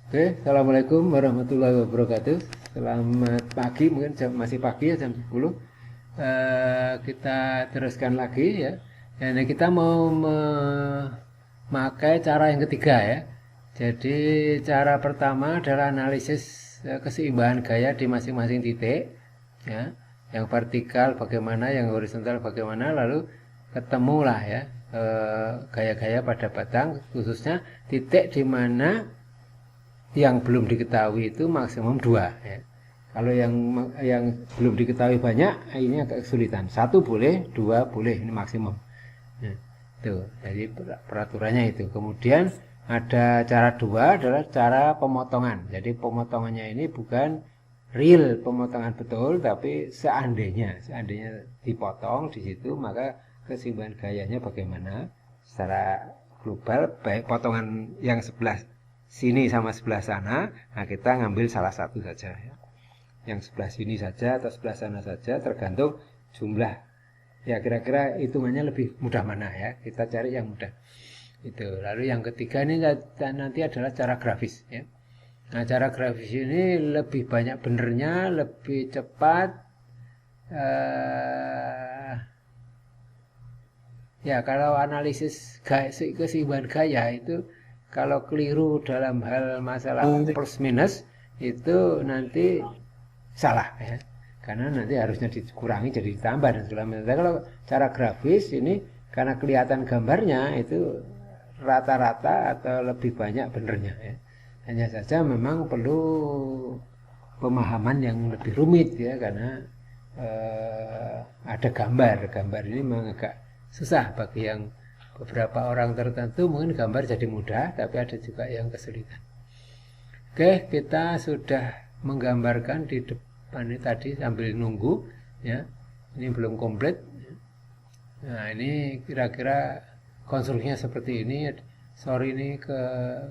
Oke, Assalamualaikum warahmatullahi wabarakatuh. Selamat pagi, mungkin masih pagi ya, jam 10. Kita teruskan lagi ya. Dan kita mau memakai cara yang ketiga ya. Jadi cara pertama adalah analisis keseimbangan gaya di masing-masing titik ya. Yang vertikal bagaimana, yang horizontal bagaimana, lalu ketemulah ya gaya-gaya pada batang, khususnya titik di mana yang belum diketahui itu maksimum dua ya. Kalau yang belum diketahui banyak, ini agak kesulitan. Satu boleh, dua boleh, ini maksimum. Nah, itu. Jadi peraturannya itu. Kemudian ada cara dua adalah cara pemotongan. Jadi pemotongannya ini bukan real pemotongan betul, tapi seandainya dipotong di situ, maka keseimbangan gayanya bagaimana secara global, baik potongan yang sebelah sini sama sebelah sana. Nah, kita ngambil salah satu saja ya. Yang sebelah sini saja atau sebelah sana saja, tergantung jumlah. Ya, kira-kira hitungannya lebih mudah mana ya. Kita cari yang mudah. Itu. Lalu yang ketiga ini nanti adalah cara grafis ya. Nah, cara grafis ini lebih banyak benernya, lebih cepat. eh Ya, kalau analisis keseimbangan gaya itu kalau keliru dalam hal masalah plus minus itu nanti salah ya. Karena nanti harusnya dikurangi jadi ditambah dan segala macam. Kalau cara grafis ini karena kelihatan gambarnya itu rata-rata atau lebih banyak benernya ya. Hanya saja memang perlu pemahaman yang lebih rumit ya, karena ada gambar. Gambar ini memang agak susah bagi yang beberapa orang tertentu, mungkin gambar jadi mudah, tapi ada juga yang kesulitan. Oke, kita sudah menggambarkan di depan ini tadi sambil nunggu ya. Ini belum komplit. Nah, ini kira-kira konstruksinya seperti ini. Sorry ini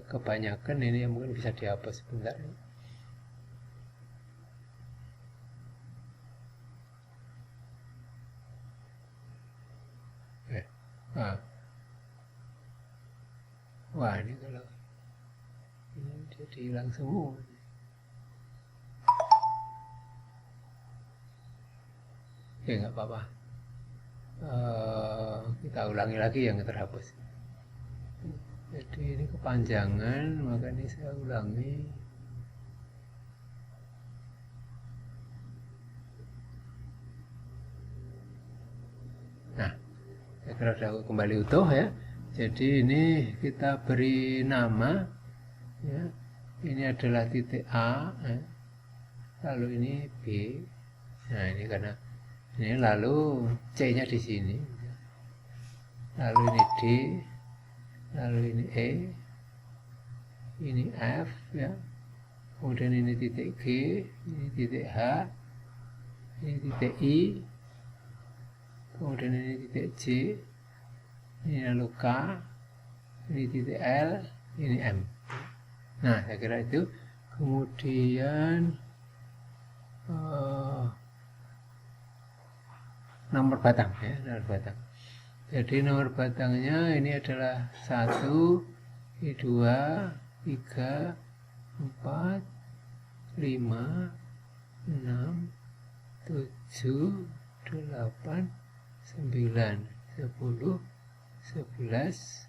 kebanyakan, ini mungkin bisa dihapus sebentar. Nah, wah ini kalau ini jadi hilang semua. Ya nggak apa-apa. Kita ulangi lagi yang terhapus. Jadi ini kepanjangan, maka ini saya ulangi. Nah, saya kira sudah kembali utuh ya. Jadi ini kita beri nama ya. Ini adalah titik A ya. Lalu ini B. Nah, ini karena ini, lalu C-nya di sini. Lalu ini D, lalu ini E, ini F ya. Kemudian ini titik G, ini titik H, ini titik I, kemudian ini titik J, ini lalu K, ini titik L, ini M. Nah, saya kira itu. Kemudian nomor batang ya, nomor batang. Jadi nomor batangnya ini adalah 1, ini 2, 3, 4, 5, 6, 7, 8, 9, 10, 11,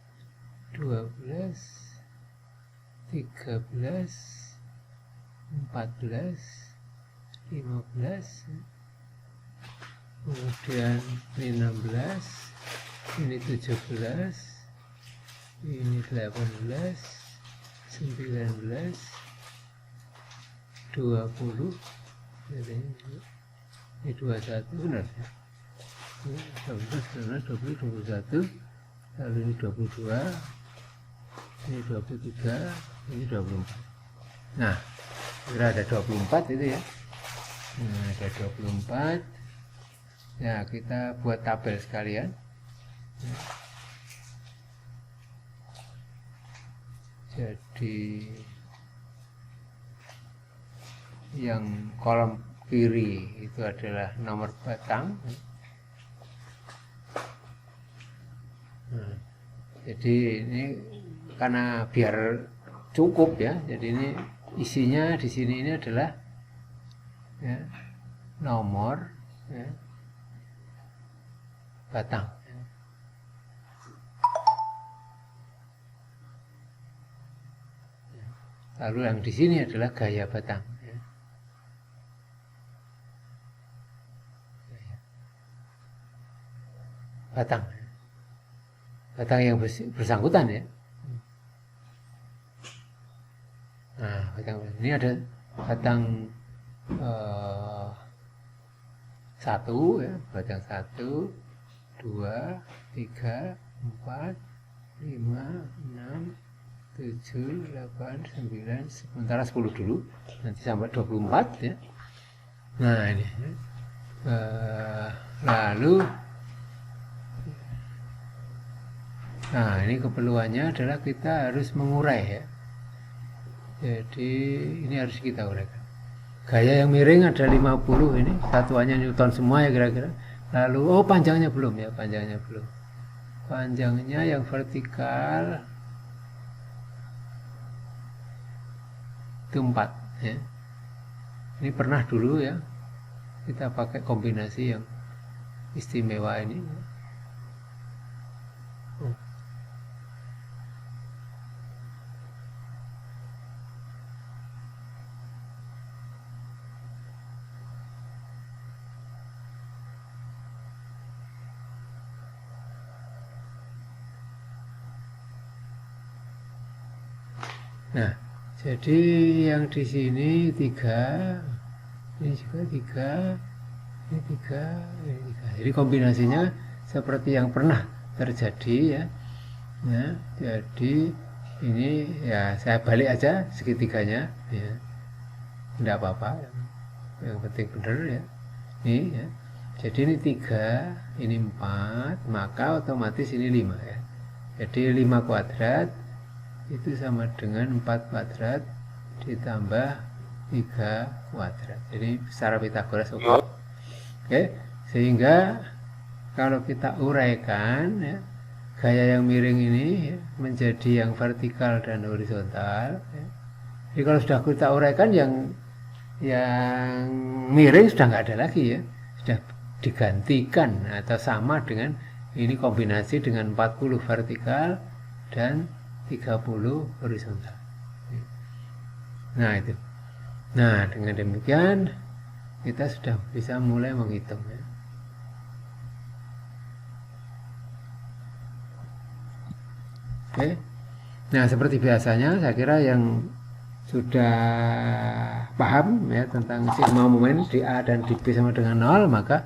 12, 13, 14, 15, kemudian ini 16, ini 17, ini 18, 19, 20, ini 21 benar ya. 19, 20, 21, lalu ini 22, ini 23, ini 24. Nah, kira ada 24 itu ya. Nah, ada 24. Ya, kita buat tabel sekalian. Jadi yang kolom kiri itu adalah nomor batang. Nah, jadi ini karena biar cukup ya. Jadi ini isinya di sini ini adalah ya, nomor ya, batang. Lalu yang di sini adalah gaya batang. Ya. Batang. Batang yang bersangkutan ya. Nah, batang ini ada batang satu ya, batang 1, 2, 3, 4, 5, 6, 7, 8, 9, sementara 10 dulu, nanti sampai 24 ya. Nah ini lalu nah ini keperluannya adalah kita harus mengurai ya. Jadi ini harus kita uraikan. Gaya yang miring ada 50 ini, satuannya Newton semua ya kira-kira. Lalu panjangnya belum ya, panjangnya belum. Panjangnya yang vertikal itu 4 ya. Ini pernah dulu ya kita pakai kombinasi yang istimewa ini. Nah, jadi yang di sini 3, ini juga 3, ini 3, ini 3. Jadi kombinasinya seperti yang pernah terjadi ya. Nah, jadi ini ya saya balik aja segitiganya ya. Tidak apa-apa. Yang penting benar ya. Ini ya. Jadi ini 3, ini 4, maka otomatis ini 5 ya. Jadi 5 kuadrat itu sama dengan 4 kuadrat ditambah 3 kuadrat. Jadi secara Pythagoras oke. Sehingga kalau kita uraikan ya, gaya yang miring ini ya, menjadi yang vertikal dan horizontal ya. Jadi kalau sudah kita uraikan yang miring sudah nggak ada lagi ya, sudah digantikan atau sama dengan ini kombinasi dengan 40 vertikal dan 30 horizontal. Nah itu. Nah dengan demikian kita sudah bisa mulai menghitung ya. Oke. Nah seperti biasanya saya kira yang sudah paham ya tentang sigma momen di A dan di B sama dengan 0, maka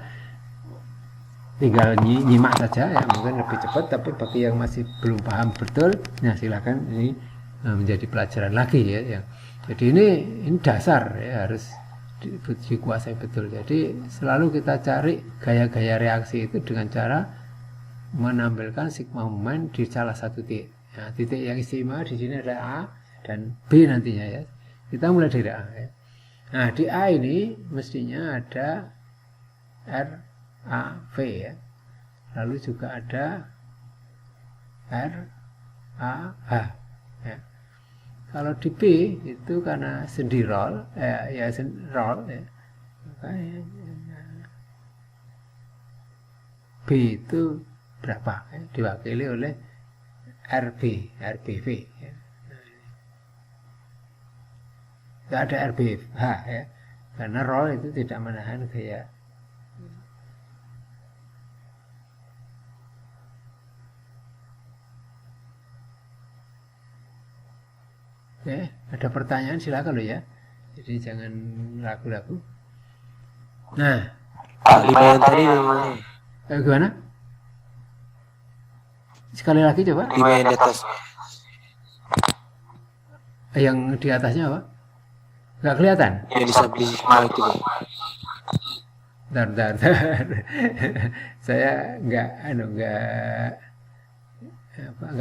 tinggal nyimak saja ya, mungkin lebih cepat, tapi bagi yang masih belum paham betul, nah silakan ini menjadi pelajaran lagi ya. Jadi ini dasar ya, harus dikuasai betul. Jadi selalu kita cari gaya-gaya reaksi itu dengan cara menampilkan sigma momen di salah satu titik. Nah, titik yang istimewa di sini ada A dan B nantinya ya. Kita mulai dari A ya. Nah di A ini mestinya ada R A V ya. Lalu juga ada R A H ya. Kalau di B itu karena sendi roll ya roll ya. B itu berapa ya? Diwakili oleh RBV ya. Tidak ada RBH ya. Karena roll itu tidak menahan gaya. Ada pertanyaan silakan loh ya. Jadi jangan ragu-ragu. Nah, yang tadi gimana? Sekali lagi coba. 5 yang di atas. Yang di atasnya apa? Nggak kelihatan? Yang di samping sigma itu. Bentar. Saya nggak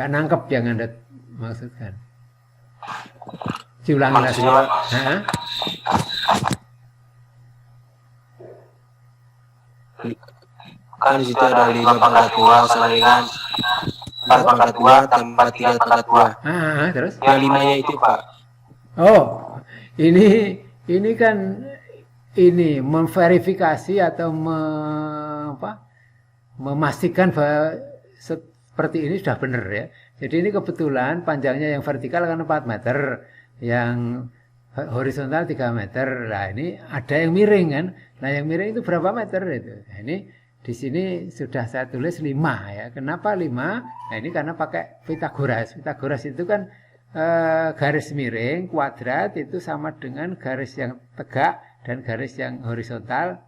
nangkep yang Anda maksudkan. Diulangi lagi. Kan di situ ada 5 pangkat 2 sama dengan 4 pangkat 2 tambah 3 pangkat 2. Terus? Yang 5-nya itu Pak. Oh, ini kan ini memverifikasi atau memastikan bahwa seperti ini sudah benar ya. Jadi ini kebetulan panjangnya yang vertikal kan 4 meter, yang horizontal 3 meter. Nah, ini ada yang miring kan. Nah, yang miring itu berapa meter itu? Nah, ini di sini sudah saya tulis 5 ya. Kenapa 5? Nah, ini karena pakai Pitagoras. Pitagoras itu kan garis miring kuadrat itu sama dengan garis yang tegak dan garis yang horizontal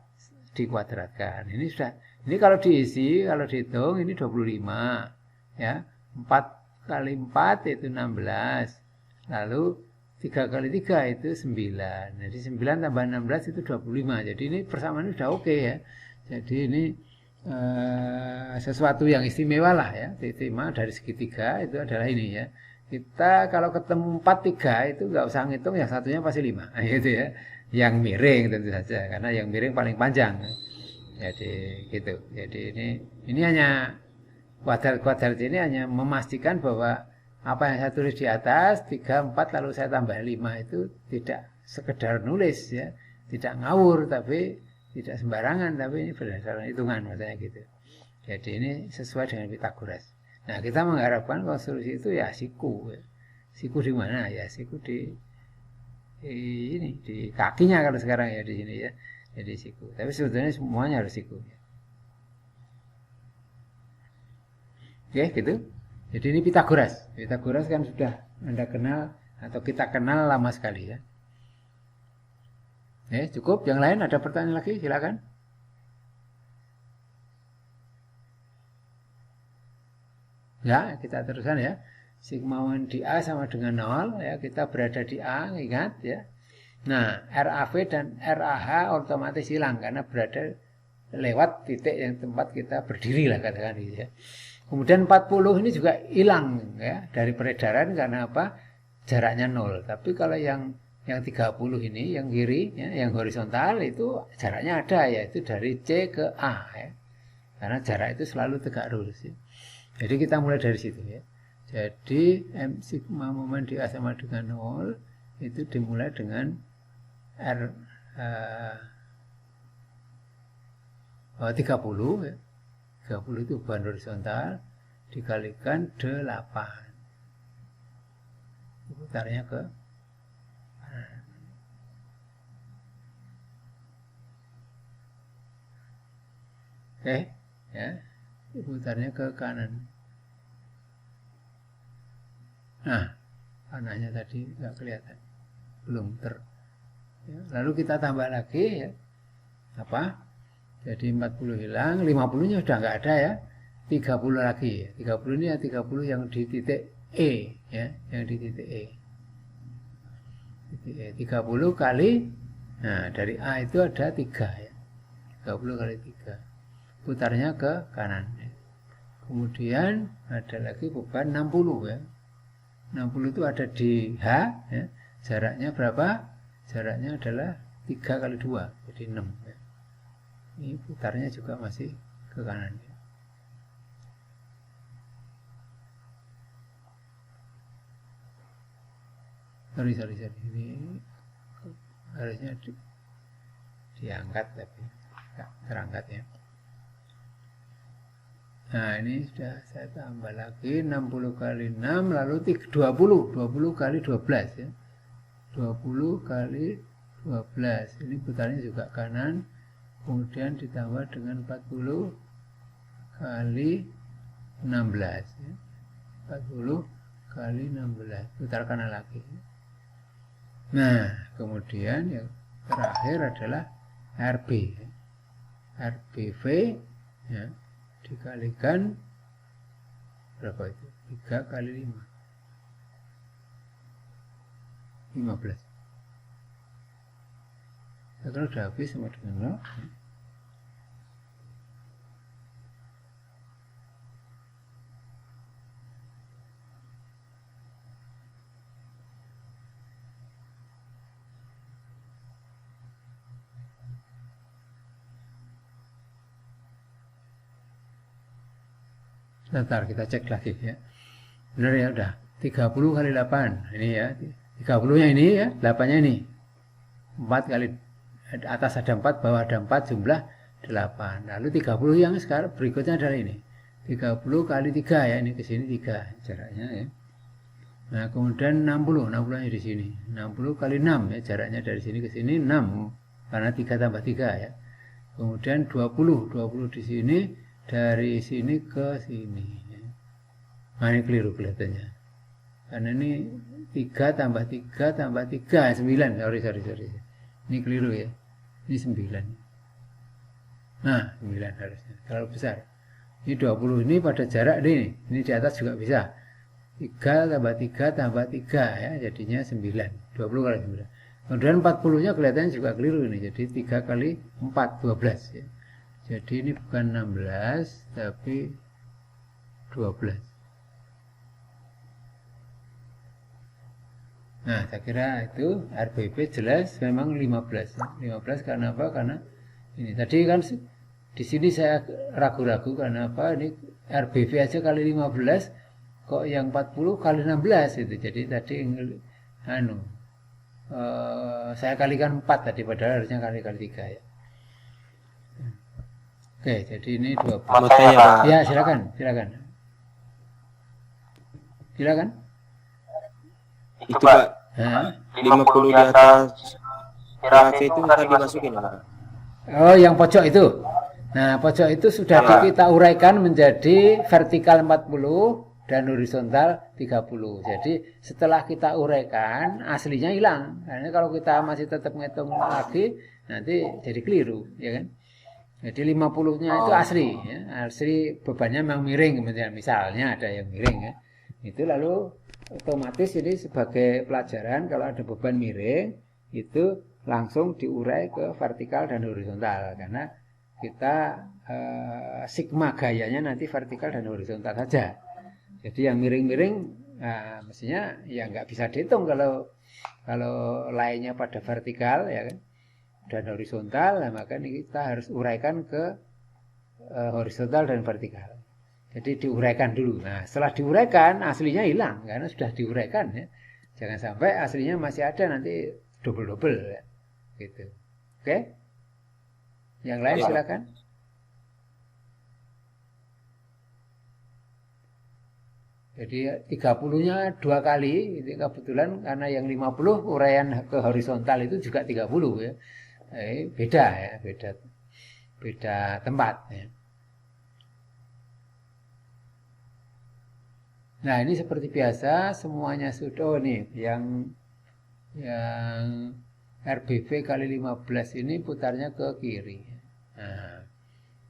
dikuadratkan. Ini kalau diisi, kalau dihitung ini 25 ya. 4 kali 4 itu 16. Lalu 3 kali 3 itu 9. Jadi 9 tambah 16 itu 25. Jadi ini persamaan sudah oke ya. Jadi ini sesuatu yang istimewa lah ya. Tema dari segitiga itu adalah ini ya. Kita kalau ketemu 4, 3 itu nggak usah ngitung, yang satunya pasti 5. Nah, gitu ya. Yang miring tentu saja, karena yang miring paling panjang. Jadi gitu. Jadi ini hanya kuadrat ini hanya memastikan bahwa apa yang saya tulis di atas 3, 4 lalu saya tambah 5 itu tidak sekedar nulis ya, tidak ngawur, tapi tidak sembarangan, tapi ini berdasarkan hitungan maksudnya gitu. Jadi ini sesuai dengan Pitagoras. Nah, kita mengharapkan konstruksi itu ya siku. Siku di mana? Ya siku di ini di kakinya kalau sekarang ya di sini ya. Jadi siku. Tapi sebetulnya semuanya harus siku. Oke, gitu. Jadi ini Pitagoras. Pitagoras kan sudah Anda kenal atau kita kenal lama sekali ya. Cukup. Yang lain ada pertanyaan lagi? Silakan. Ya, kita teruskan ya. Sigma 1 di A sama dengan 0 ya. Kita berada di A, ingat ya. Nah, RAV dan RAH otomatis hilang karena berada lewat titik yang tempat kita berdiri lah katakan gitu ya. Kemudian 40 ini juga hilang ya dari peredaran karena apa? Jaraknya 0. Tapi kalau yang 30 ini yang kiri ya, yang horizontal itu jaraknya ada, yaitu dari C ke A ya. Karena jarak itu selalu tegak lurus ya. Jadi kita mulai dari situ ya. Jadi M sigma momen di A sama dengan 0 itu dimulai dengan R 30 ya. 30 itu beban horizontal dikalikan 8. Putarnya ke kanan. Oke, ya. Putarnya ke kanan. Nah, panahnya tadi nggak kelihatan, belum ya. Lalu kita tambah lagi ya, apa? Jadi 40 hilang, 50-nya sudah nggak ada ya, 30 lagi ya. 30 ini ya 30 yang di titik E ya, yang di titik E. Titik E 30 kali, nah dari A itu ada 3 ya, 30 kali 3. Putarnya ke kanan ya. Kemudian ada lagi beban 60 ya. 60 itu ada di H ya. Jaraknya berapa? Jaraknya adalah 3 kali 2, jadi 6 ya. Ini putarnya juga masih ke kanan ya. Sorry. Ini harusnya diangkat tapi nggak terangkat ya. Nah, ini sudah saya tambah lagi 60 kali 6 lalu 20 kali 12 ya. 20 kali 12. Ini putarnya juga kanan. Kemudian ditambah dengan 40 kali 16 ya. 40 kali 16. Putar kanan lagi. Nah, kemudian yang terakhir adalah RB ya. RBV ya, dikalikan berapa itu? 3 kali 5. 15. Sekarang sudah habis sama dengan 0. Sebentar kita cek lagi ya. Benar ya udah. 30 kali 8. Ini ya. 30-nya ini ya, 8-nya ini. 4 kali atas ada 4, bawah ada 4, jumlah 8. Lalu 30 yang sekarang berikutnya adalah ini. 30 kali 3 ya, ini ke sini 3 jaraknya ya. Nah, kemudian 60-nya di sini. 60 kali 6 ya, jaraknya dari sini ke sini 6 karena 3 tambah 3 ya. Kemudian 20 di sini dari sini ke sini. Nah, ini keliru kelihatannya. Karena ini 3 tambah 3 tambah 3 9. Sorry. Ini keliru ya. Ini 9. Nah, 9 harusnya. Terlalu besar. Ini 20 ini pada jarak ini. Ini di atas juga bisa. 3 tambah 3 tambah 3 ya, jadinya 9. 20 kali 9. Kemudian 40-nya kelihatannya juga keliru ini. Jadi 3 kali 4, 12 ya. Jadi ini bukan 16 tapi 12. Nah, saya kira itu RBP jelas memang 15. 15 karena apa? Karena ini tadi kan di sini saya ragu-ragu karena apa? Ini RBP aja kali 15 kok yang 40 kali 16 itu. Jadi tadi saya kalikan 4 tadi padahal harusnya kali 3 ya. Oke, jadi ini 20. Ya, silakan. Itu Pak, 50 di atas RAV itu bisa dimasukin Pak. Oh, yang pojok itu. Nah, pojok itu sudah kita uraikan menjadi vertikal 40 dan horizontal 30. Jadi setelah kita uraikan aslinya hilang. Karena kalau kita masih tetap ngitung lagi nanti jadi keliru, ya kan? Jadi 50-nya itu asli ya. Asli bebannya memang miring kemudian misalnya ada yang miring ya. Itu lalu otomatis ini sebagai pelajaran kalau ada beban miring itu langsung diurai ke vertikal dan horizontal karena kita sigma gayanya nanti vertikal dan horizontal saja. Jadi yang miring-miring mestinya ya nggak bisa dihitung kalau lainnya pada vertikal ya kan dan horizontal, nah, maka ini kita harus uraikan ke horizontal dan vertikal. Jadi diuraikan dulu. Nah, setelah diuraikan aslinya hilang karena sudah diuraikan ya. Jangan sampai aslinya masih ada nanti double ya. Gitu. Oke? Yang lain silakan. Jadi 30-nya 2 kali, ini kebetulan karena yang 50 uraian ke horizontal itu juga 30 ya. Beda ya, beda tempat ya. Nah, ini seperti biasa semuanya sudah nih yang RBV kali 15 ini putarnya ke kiri. Nah,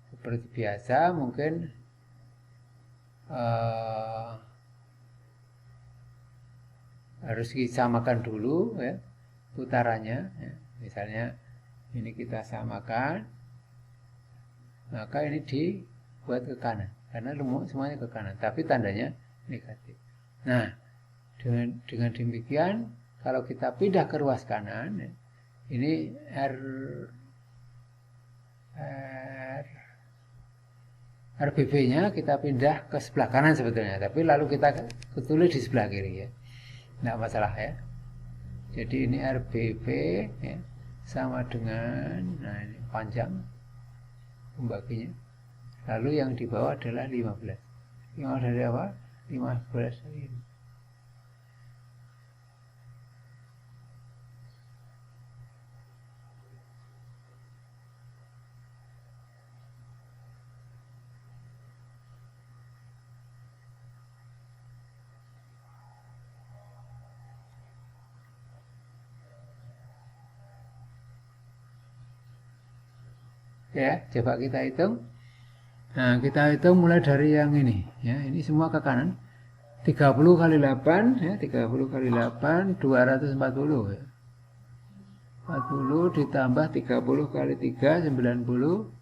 seperti biasa mungkin harus disamakan dulu ya putarannya ya. Misalnya ini kita samakan, maka ini dibuat ke kanan karena semuanya ke kanan tapi tandanya negatif. Nah, dengan demikian kalau kita pindah ke ruas kanan ya, ini RBV-nya kita pindah ke sebelah kanan sebetulnya, tapi lalu kita tulis di sebelah kiri ya. Nggak masalah ya. Jadi ini RBV ya, sama dengan, nah ini panjang pembaginya. Lalu yang di bawah adalah 15. Yang dari apa? 15 ini. Ya, coba kita hitung. Nah, kita hitung mulai dari yang ini ya. Ini semua ke kanan. 30 kali 8 ya, 30 kali 8 240 ya. 40 ditambah 30 kali 3 90.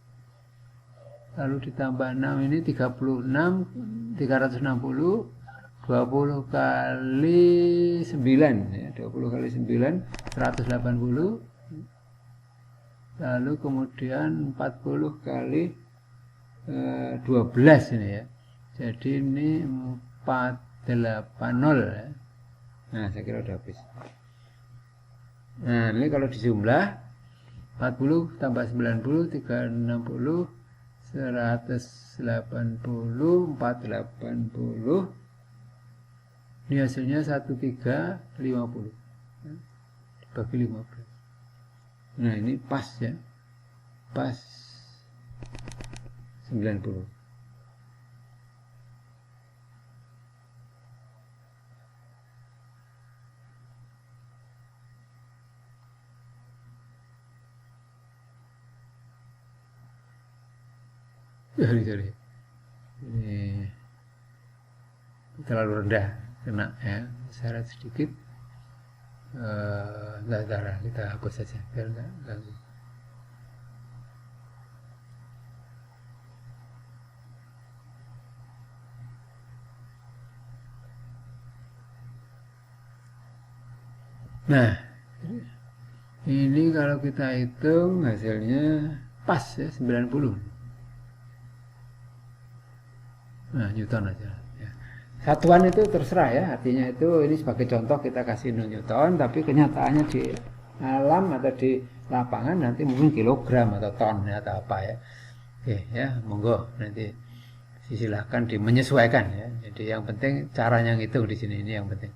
Lalu ditambah 6 ini 36 360 20 kali 9 ya, 20 kali 9 180. Lalu kemudian 40 kali 12 ini ya. Jadi ini 480 ya. Nah, saya kira udah habis. Nah, ini kalau dijumlah 40 tambah 90 360 180 480. Ini hasilnya 1350 dibagi 15. Nah, ini pas ya. Pas 90. Sorry. Ini terlalu rendah, kena ya, syarat sedikit. Darah kita hapus saja biar nggak ganggu. Nah, ini kalau kita hitung hasilnya pas ya 90. Nah, Newton aja ya. Satuan itu terserah ya, artinya itu ini sebagai contoh kita kasih Newton, tapi kenyataannya di alam atau di lapangan nanti mungkin kilogram atau ton ya, atau apa ya. Oke ya, monggo nanti silakan menyesuaikan ya. Jadi yang penting caranya ngitung di sini, ini yang penting.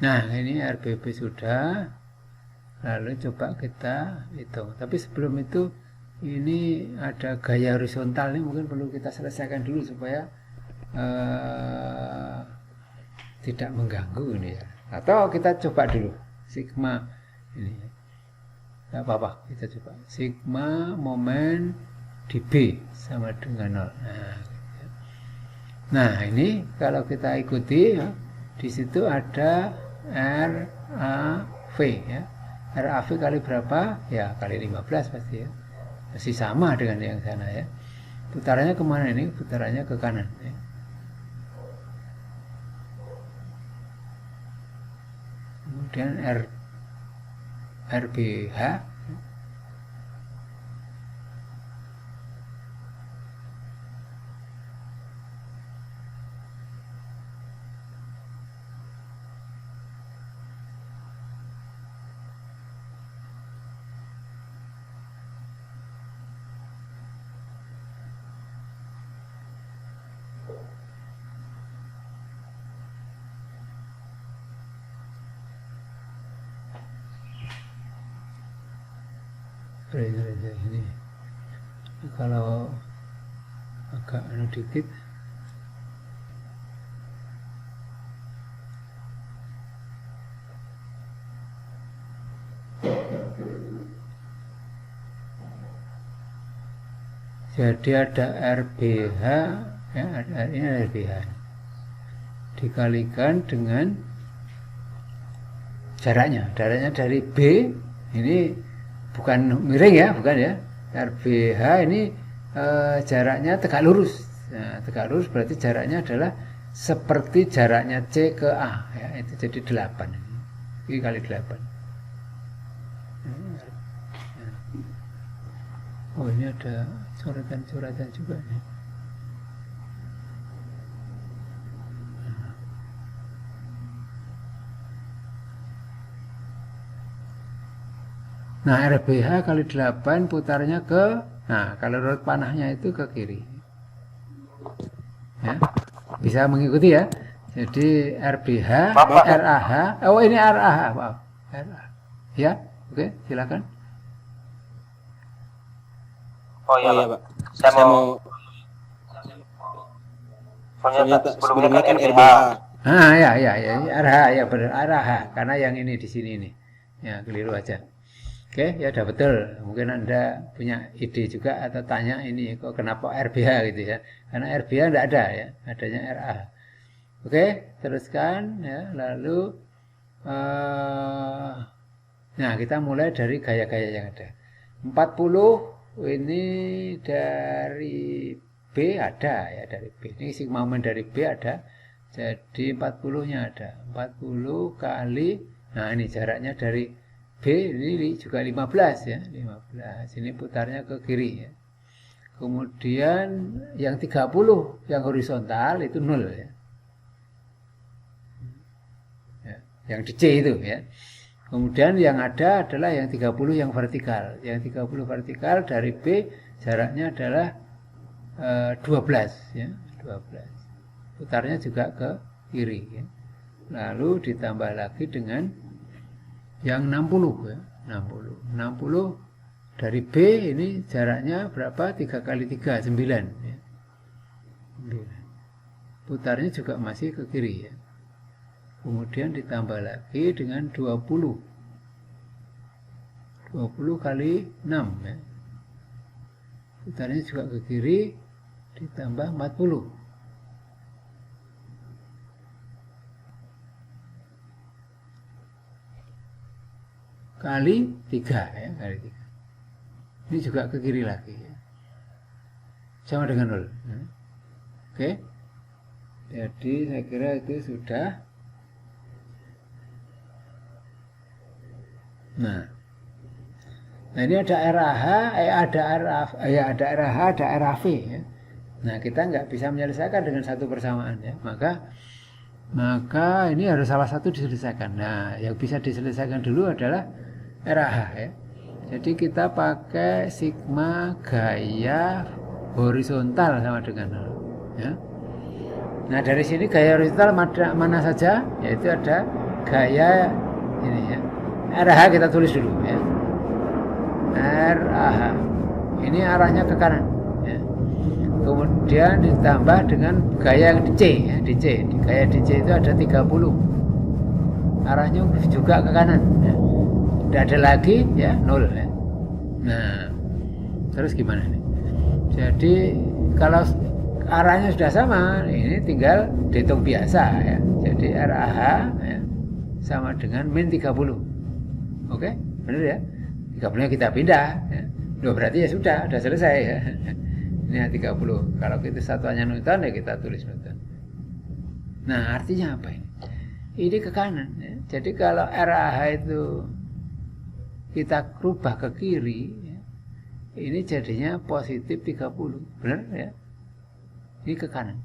Nah, ini RBP sudah, lalu coba kita hitung. Tapi sebelum itu ini ada gaya horizontal, ini mungkin perlu kita selesaikan dulu supaya tidak mengganggu ini ya. Atau kita coba dulu sigma ini ya. Tidak apa-apa, kita coba sigma momen di B sama dengan 0. Nah, ini kalau kita ikuti ya, di situ ada RAV ya. RAV kali berapa? Ya kali 15 pasti ya. Masih sama dengan yang sana ya. Putarannya kemana ini? Putarannya ke kanan ya. Kemudian RBH ini kalau agak dikit jadi ada RBH ya, ini RBH dikalikan dengan jaraknya dari B, ini bukan miring ya, bukan ya. RBH ini jaraknya tegak lurus. Nah, tegak lurus berarti jaraknya adalah seperti jaraknya C ke A ya, itu jadi 8. Ini kali 8. Oh, ini ada coretan-coretan juga nih. Nah, RBH kali 8 putarnya ke, nah kalau urut panahnya itu ke kiri. Ya, bisa mengikuti ya. Jadi RBH, RAH, oh ini RAH, maaf. RAH. Ya, oke, silakan. Oh iya, Pak. Saya mau sebelumnya kan RBH. Ah ya, RH ya benar, RAH karena yang ini di sini nih. Ya, keliru aja. Oke, ya udah betul. Mungkin Anda punya ide juga atau tanya ini kok kenapa RBH gitu ya. Karena RBH tidak ada ya, adanya RA. Oke, teruskan ya. Lalu nah, kita mulai dari gaya-gaya yang ada. 40 ini dari B ada ya, dari B. Ini sigma momen dari B ada. Jadi 40-nya ada. 40 kali, nah ini jaraknya dari B ini juga 15 ya, 15. Ini putarnya ke kiri ya. Kemudian yang 30 yang horizontal itu 0 ya. Yang di C itu ya. Kemudian yang ada adalah yang 30 yang vertikal. Yang 30 vertikal dari B jaraknya adalah 12 ya, 12. Putarnya juga ke kiri ya. Lalu ditambah lagi dengan yang 60 ya, 60 dari B ini jaraknya berapa? 3 kali 3, 9 ya. 9. Putarnya juga masih ke kiri ya. Kemudian ditambah lagi dengan 20. 20 kali 6 ya. Putarnya juga ke kiri ditambah 40. Kali 3 ya, kali 3. Ini juga ke kiri lagi ya. Sama dengan 0. Ya. Oke. Jadi saya kira itu sudah. Nah ini ada RAH, ada RAH, ada RAV ya. Nah kita nggak bisa menyelesaikan dengan satu persamaan ya. Maka ini harus salah satu diselesaikan. Nah yang bisa diselesaikan dulu adalah RAH ya. Jadi kita pakai sigma gaya horizontal sama dengan 0 ya. Nah dari sini gaya horizontal mana saja, yaitu ada gaya ini ya. RAH kita tulis dulu ya. RAH ini arahnya ke kanan ya. Kemudian ditambah dengan gaya yang di C ya, di C. Gaya di C itu ada 30. Arahnya juga ke kanan ya. Tidak ada lagi ya, 0 ya. Nah terus gimana nih? Jadi kalau arahnya sudah sama, ini tinggal dihitung biasa ya. Jadi RAH ya, sama dengan min 30. Oke, benar ya? 30-nya kita pindah ya. Loh, berarti ya sudah selesai ya. Ini 30. Kalau kita satuannya Newton ya kita tulis Newton. Nah, artinya apa ini? Ini ke kanan ya. Jadi kalau RAH itu kita rubah ke kiri ya, ini jadinya positif 30. Benar ya? Ini ke kanan.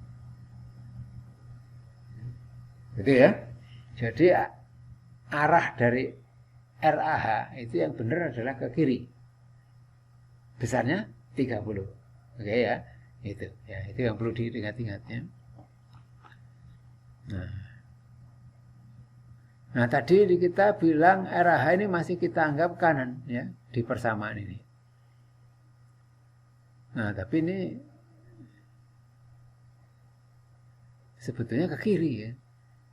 Gitu ya. Jadi arah dari RAH itu yang benar adalah ke kiri. Besarnya 30. Oke ya. Itu yang perlu diingat-ingat ya. Nah, tadi kita bilang RAH ini masih kita anggap kanan ya di persamaan ini. Nah, tapi ini sebetulnya ke kiri ya.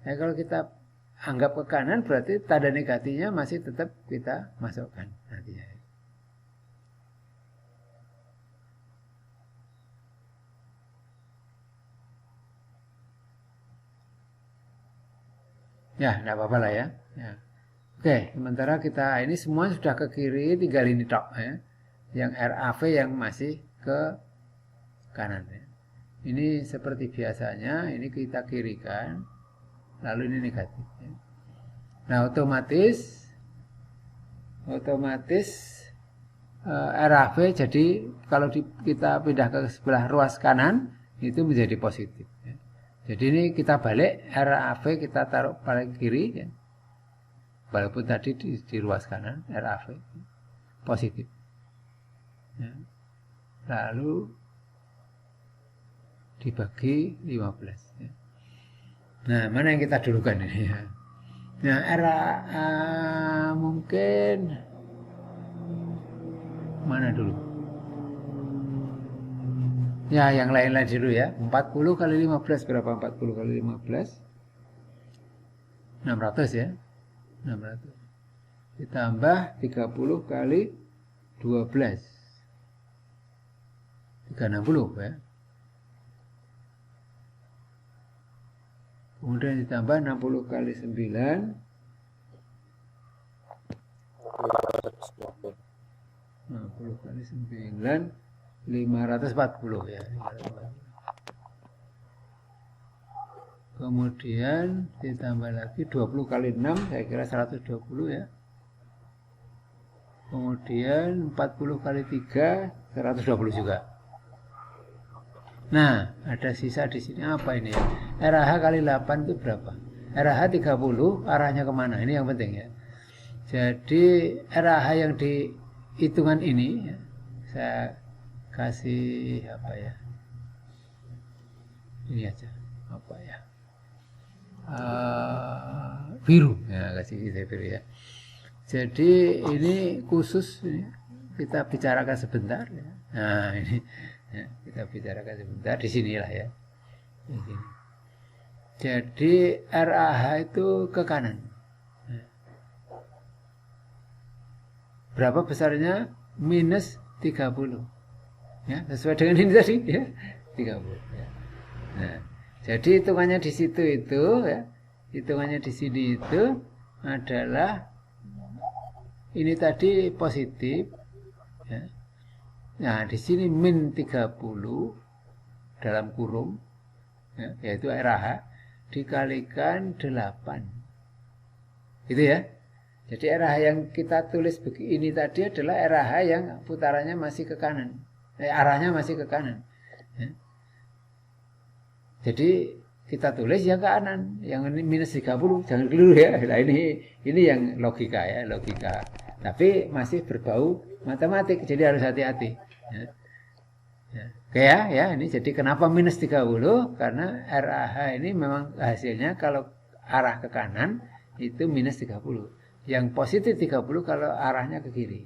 Nah, kalau kita anggap ke kanan berarti tanda negatifnya masih tetap kita masukkan nantinya. Ya, enggak apa-apa lah ya. Oke, sementara kita ini semua sudah ke kiri, tinggal ini tok ya. Yang RAV yang masih ke kanan ya. Ini seperti biasanya, ini kita kirikan, lalu ini negatif ya. Nah otomatis RAV jadi kalau kita pindah ke sebelah ruas kanan itu menjadi positif ya. Jadi ini kita balik, RAV kita taruh paling kiri ya. Walaupun tadi di ruas kanan RAV positif ya. Lalu dibagi 15 ya. Nah mana yang kita dulukan ini ya. Nah RA mungkin mana dulu ya, yang lain-lain dulu ya. 40 kali 15 berapa? 40 kali 15 600 ya, 600 ditambah 30 kali 12 360 ya. Kemudian ditambah 60 kali 9 60 kali 9 540 ya. Kemudian ditambah lagi 20 kali 6 saya kira 120 ya. Kemudian 40 kali 3 120 juga. Nah, ada sisa di sini. Apa ini ya? RH kali 8 itu berapa? RH 30, arahnya kemana? Ini yang penting ya. Jadi RH yang di hitungan ini ya, saya kasih apa ya? Ini aja. Apa ya? Biru. Ya, kasih saya biru ya. Jadi ini khusus ini, kita bicarakan sebentar ya. Nah, ini ya, kita bicarakan sebentar di sinilah ya. Di sini. Jadi RAH itu ke kanan. Berapa besarnya? Minus 30. Ya, sesuai dengan ini tadi ya. 30 ya. Nah, jadi hitungannya di situ itu ya. Hitungannya di sini itu adalah ini tadi positif ya. Nah, di sini min 30 dalam kurung ya, yaitu RH dikalikan 8. Gitu ya. Jadi RH yang kita tulis begini tadi adalah RH yang putarannya masih ke kanan. Arahnya masih ke kanan. Ya. Jadi kita tulis yang ke kanan, yang ini minus 30, jangan keliru ya. Nah, ini yang logika ya, logika. Tapi masih berbau matematik, jadi harus hati-hati. Ya. Ya. Oke ya, ini jadi kenapa minus 30? Karena RAH ini memang hasilnya kalau arah ke kanan itu minus 30. Yang positif 30 kalau arahnya ke kiri.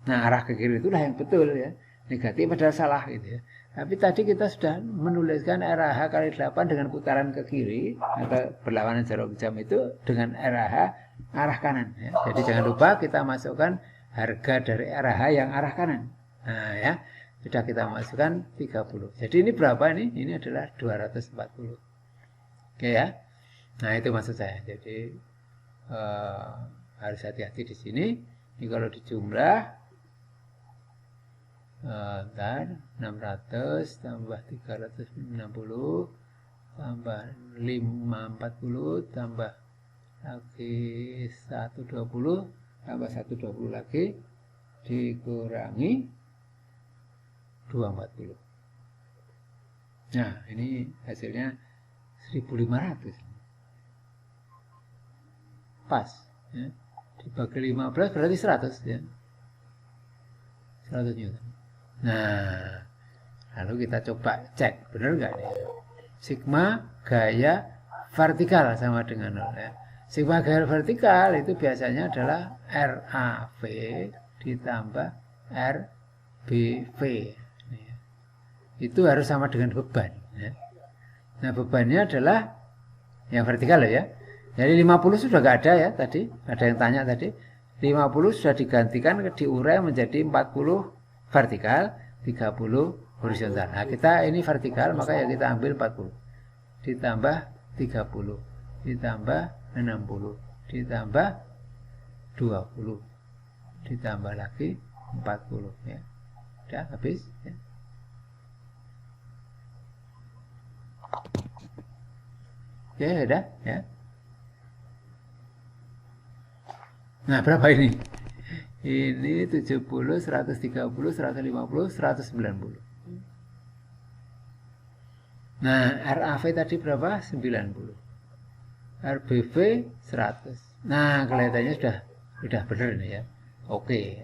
Nah, arah ke kiri itulah yang betul ya. Negatif adalah salah gitu ya. Tapi tadi kita sudah menuliskan RAH kali 8 dengan putaran ke kiri atau berlawanan jarak jam itu dengan RAH arah kanan ya. Jadi jangan lupa kita masukkan harga dari RAH yang arah kanan. Nah ya, sudah kita masukkan 30. Jadi ini berapa nih? Ini adalah 240. Oke ya. Nah, itu maksud saya. Jadi harus hati-hati di sini. Ini kalau dijumlah 600 tambah 360 tambah 540 tambah lagi 120 tambah 120 lagi dikurangi 240. Nah, ini hasilnya 1500. Pas ya. Dibagi 15 berarti 100 ya. 100 Newton. Nah, lalu kita coba cek benar nggak nih? Sigma gaya vertikal sama dengan 0 ya. Sigma gaya vertikal itu biasanya adalah RAV ditambah RBV. Itu harus sama dengan beban ya. Nah, bebannya adalah yang vertikal ya. Jadi 50 sudah nggak ada ya tadi. Ada yang tanya tadi. 50 sudah digantikan diurai menjadi 40 vertikal, 30 horizontal. Nah, kita ini vertikal, maka ya kita ambil 40. Ditambah 30, ditambah 60, ditambah 20, ditambah lagi 40 ya. Udah habis ya. Oke, udah ya. Nah, berapa ini? Ini 70, 130, 150, 190. Nah, RAV tadi berapa? 90. RBV 100. Nah, kelihatannya sudah benar ini ya. Oke.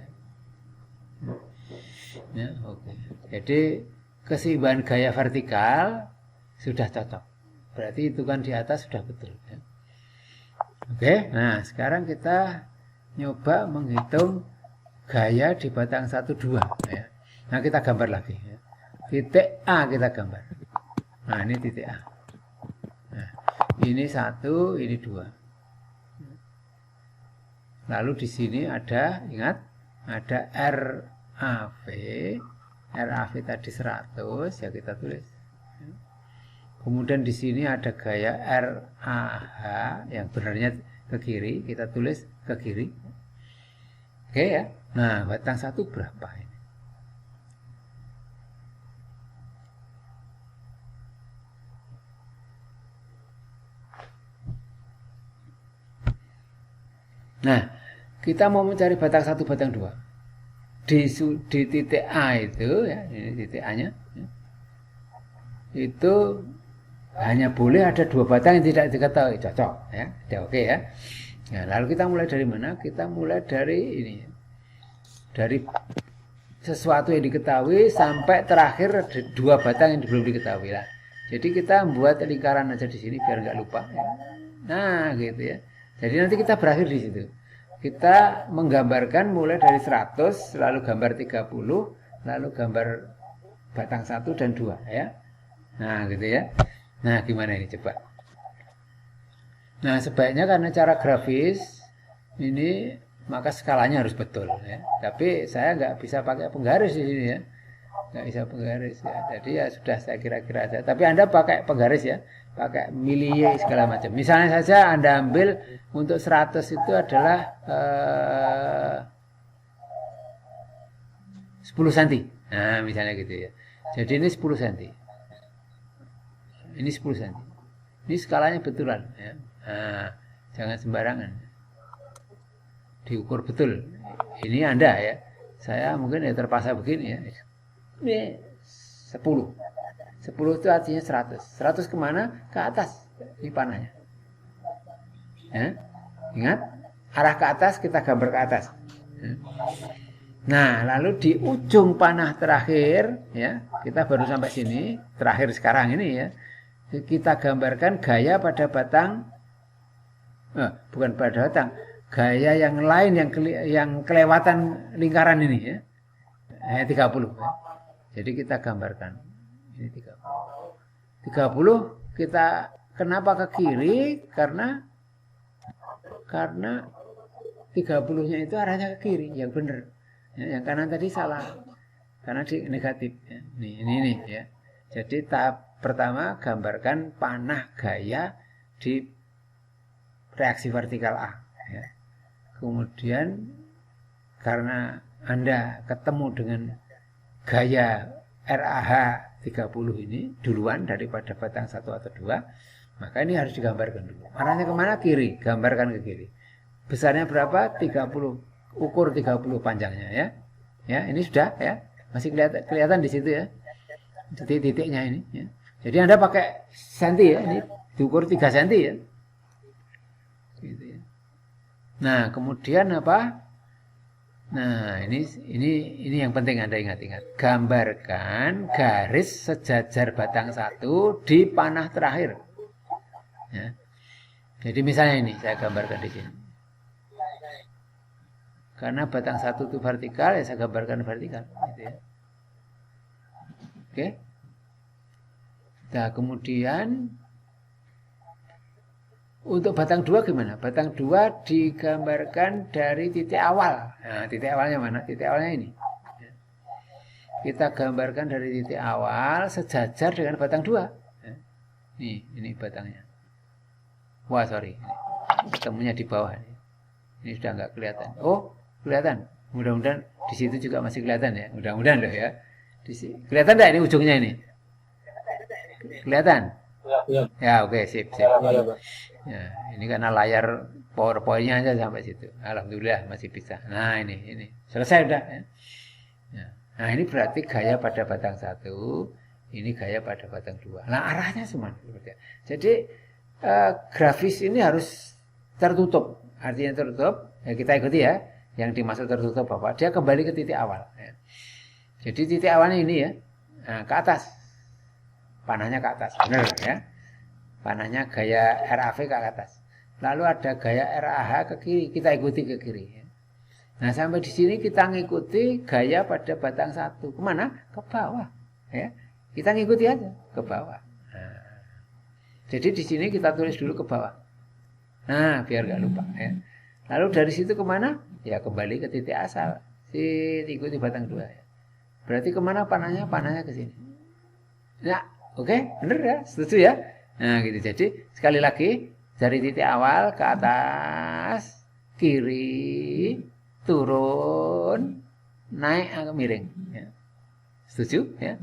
Ya, oke. Jadi keseimbangan gaya vertikal sudah cocok. Berarti hitungan di atas sudah betul ya. Oke. Nah, sekarang kita nyoba menghitung gaya di batang 1, 2 ya. Nah, kita gambar lagi ya. Titik A kita gambar. Nah, ini titik A. Nah, ini 1, ini 2. Lalu di sini ada, ingat, ada RAV. RAV tadi 100 ya, kita tulis. Kemudian di sini ada gaya RAH yang benarnya ke kiri, kita tulis ke kiri. Oke ya. Nah, batang 1 berapa ini? Nah, kita mau mencari batang 1, batang 2. Di titik A itu ya, ini titik A-nya. Ya. itu hanya boleh ada 2 batang yang tidak diketahui, cocok ya, ya oke ya. Nah, lalu kita mulai dari mana? Kita mulai dari ini, dari sesuatu yang diketahui sampai terakhir 2 batang yang belum diketahui lah. Jadi kita membuat lingkaran aja di sini biar nggak lupa. Ya. Nah gitu ya. Jadi nanti kita berakhir di situ. Kita menggambarkan mulai dari 100, lalu gambar 30, lalu gambar batang 1 dan 2 ya. Nah gitu ya. Nah, gimana ini coba? Nah, sebaiknya karena cara grafis ini maka skalanya harus betul ya. Tapi saya nggak bisa pakai penggaris di sini ya. Nggak bisa penggaris ya. Jadi ya sudah saya kira-kira aja. Tapi Anda pakai penggaris ya. Pakai milie segala macam. Misalnya saja Anda ambil untuk 100 itu adalah 10 cm. Nah, misalnya gitu ya. Jadi ini 10 cm. Ini 10 cm. Ini skalanya betulan ya. Nah, jangan sembarangan. Diukur betul. Ini Anda ya. Saya mungkin ya terpaksa begini ya. Ini 10. 10 itu artinya 100. 100 kemana? Ke atas. Ini panahnya. Ya. Ingat? Arah ke atas kita gambar ke atas. Ya. Nah, lalu di ujung panah terakhir ya, kita baru sampai sini, terakhir sekarang ini ya. Kita gambarkan gaya pada batang, bukan pada batang, gaya yang lain yang kelewatan lingkaran ini ya, 30 ya. Jadi kita gambarkan ini 30. 30 kita kenapa ke kiri? Karena 30-nya itu arahnya ke kiri, yang benar. Ya, yang kanan tadi salah, karena di negatif. Ya. Ini ya. Jadi tahap pertama gambarkan panah gaya di reaksi vertikal A. Ya. Kemudian karena Anda ketemu dengan gaya RAH 30 ini duluan daripada batang 1 atau 2, maka ini harus digambarkan dulu. Arahnya kemana? Kiri. Gambarkan ke kiri. Besarnya berapa? 30. Ukur 30 panjangnya ya. Ya, ini sudah ya. Masih kelihatan di situ ya. Titik-titiknya ini ya. Jadi Anda pakai senti ya, ini diukur 3 senti ya. Gitu ya. Nah, kemudian apa? Nah, ini yang penting Anda ingat-ingat. Gambarkan garis sejajar batang 1 di panah terakhir. Ya. Jadi misalnya ini saya gambarkan di sini. Karena batang 1 itu vertikal, ya saya gambarkan vertikal gitu ya. Oke. Nah, kemudian untuk batang 2 gimana? Batang 2 digambarkan dari titik awal. Nah, titik awalnya mana? Titik awalnya ini. Kita gambarkan dari titik awal sejajar dengan batang 2. Ini batangnya. Wah, sorry. Ketemunya di bawah. Ini sudah nggak kelihatan. Oh, kelihatan. Mudah-mudahan di situ juga masih kelihatan ya. Mudah-mudahan loh ya. Kelihatan enggak ini ujungnya ini? Kelihatan? Ya. Ya, oke, sip. Ya, ini karena layar PowerPoint-nya aja sampai situ. Alhamdulillah masih bisa. Nah, ini. Selesai udah ya. Nah, ini berarti gaya pada batang 1, ini gaya pada batang 2. Nah, arahnya semua. Jadi grafis ini harus tertutup. Artinya tertutup, ya kita ikuti ya. Yang dimaksud tertutup apa? Dia kembali ke titik awal ya. Jadi titik awalnya ini ya. Nah, ke atas. Panahnya ke atas, benar ya. Panahnya gaya RAV ke atas. Lalu ada gaya RAH ke kiri, kita ikuti ke kiri. Ya. Nah, sampai di sini kita ngikuti gaya pada batang 1. Kemana? Ke bawah. Ya. Kita ngikuti aja ke bawah. Nah, jadi di sini kita tulis dulu ke bawah. Nah, biar gak lupa. Ya. Lalu dari situ kemana? Ya kembali ke titik asal. Ikuti batang 2. Ya. Berarti kemana panahnya? Panahnya ke sini. Nah, oke, bener ya, setuju ya. Nah, gitu. Jadi sekali lagi dari titik awal ke atas, kiri, turun, naik agak miring. Ya. Setuju ya?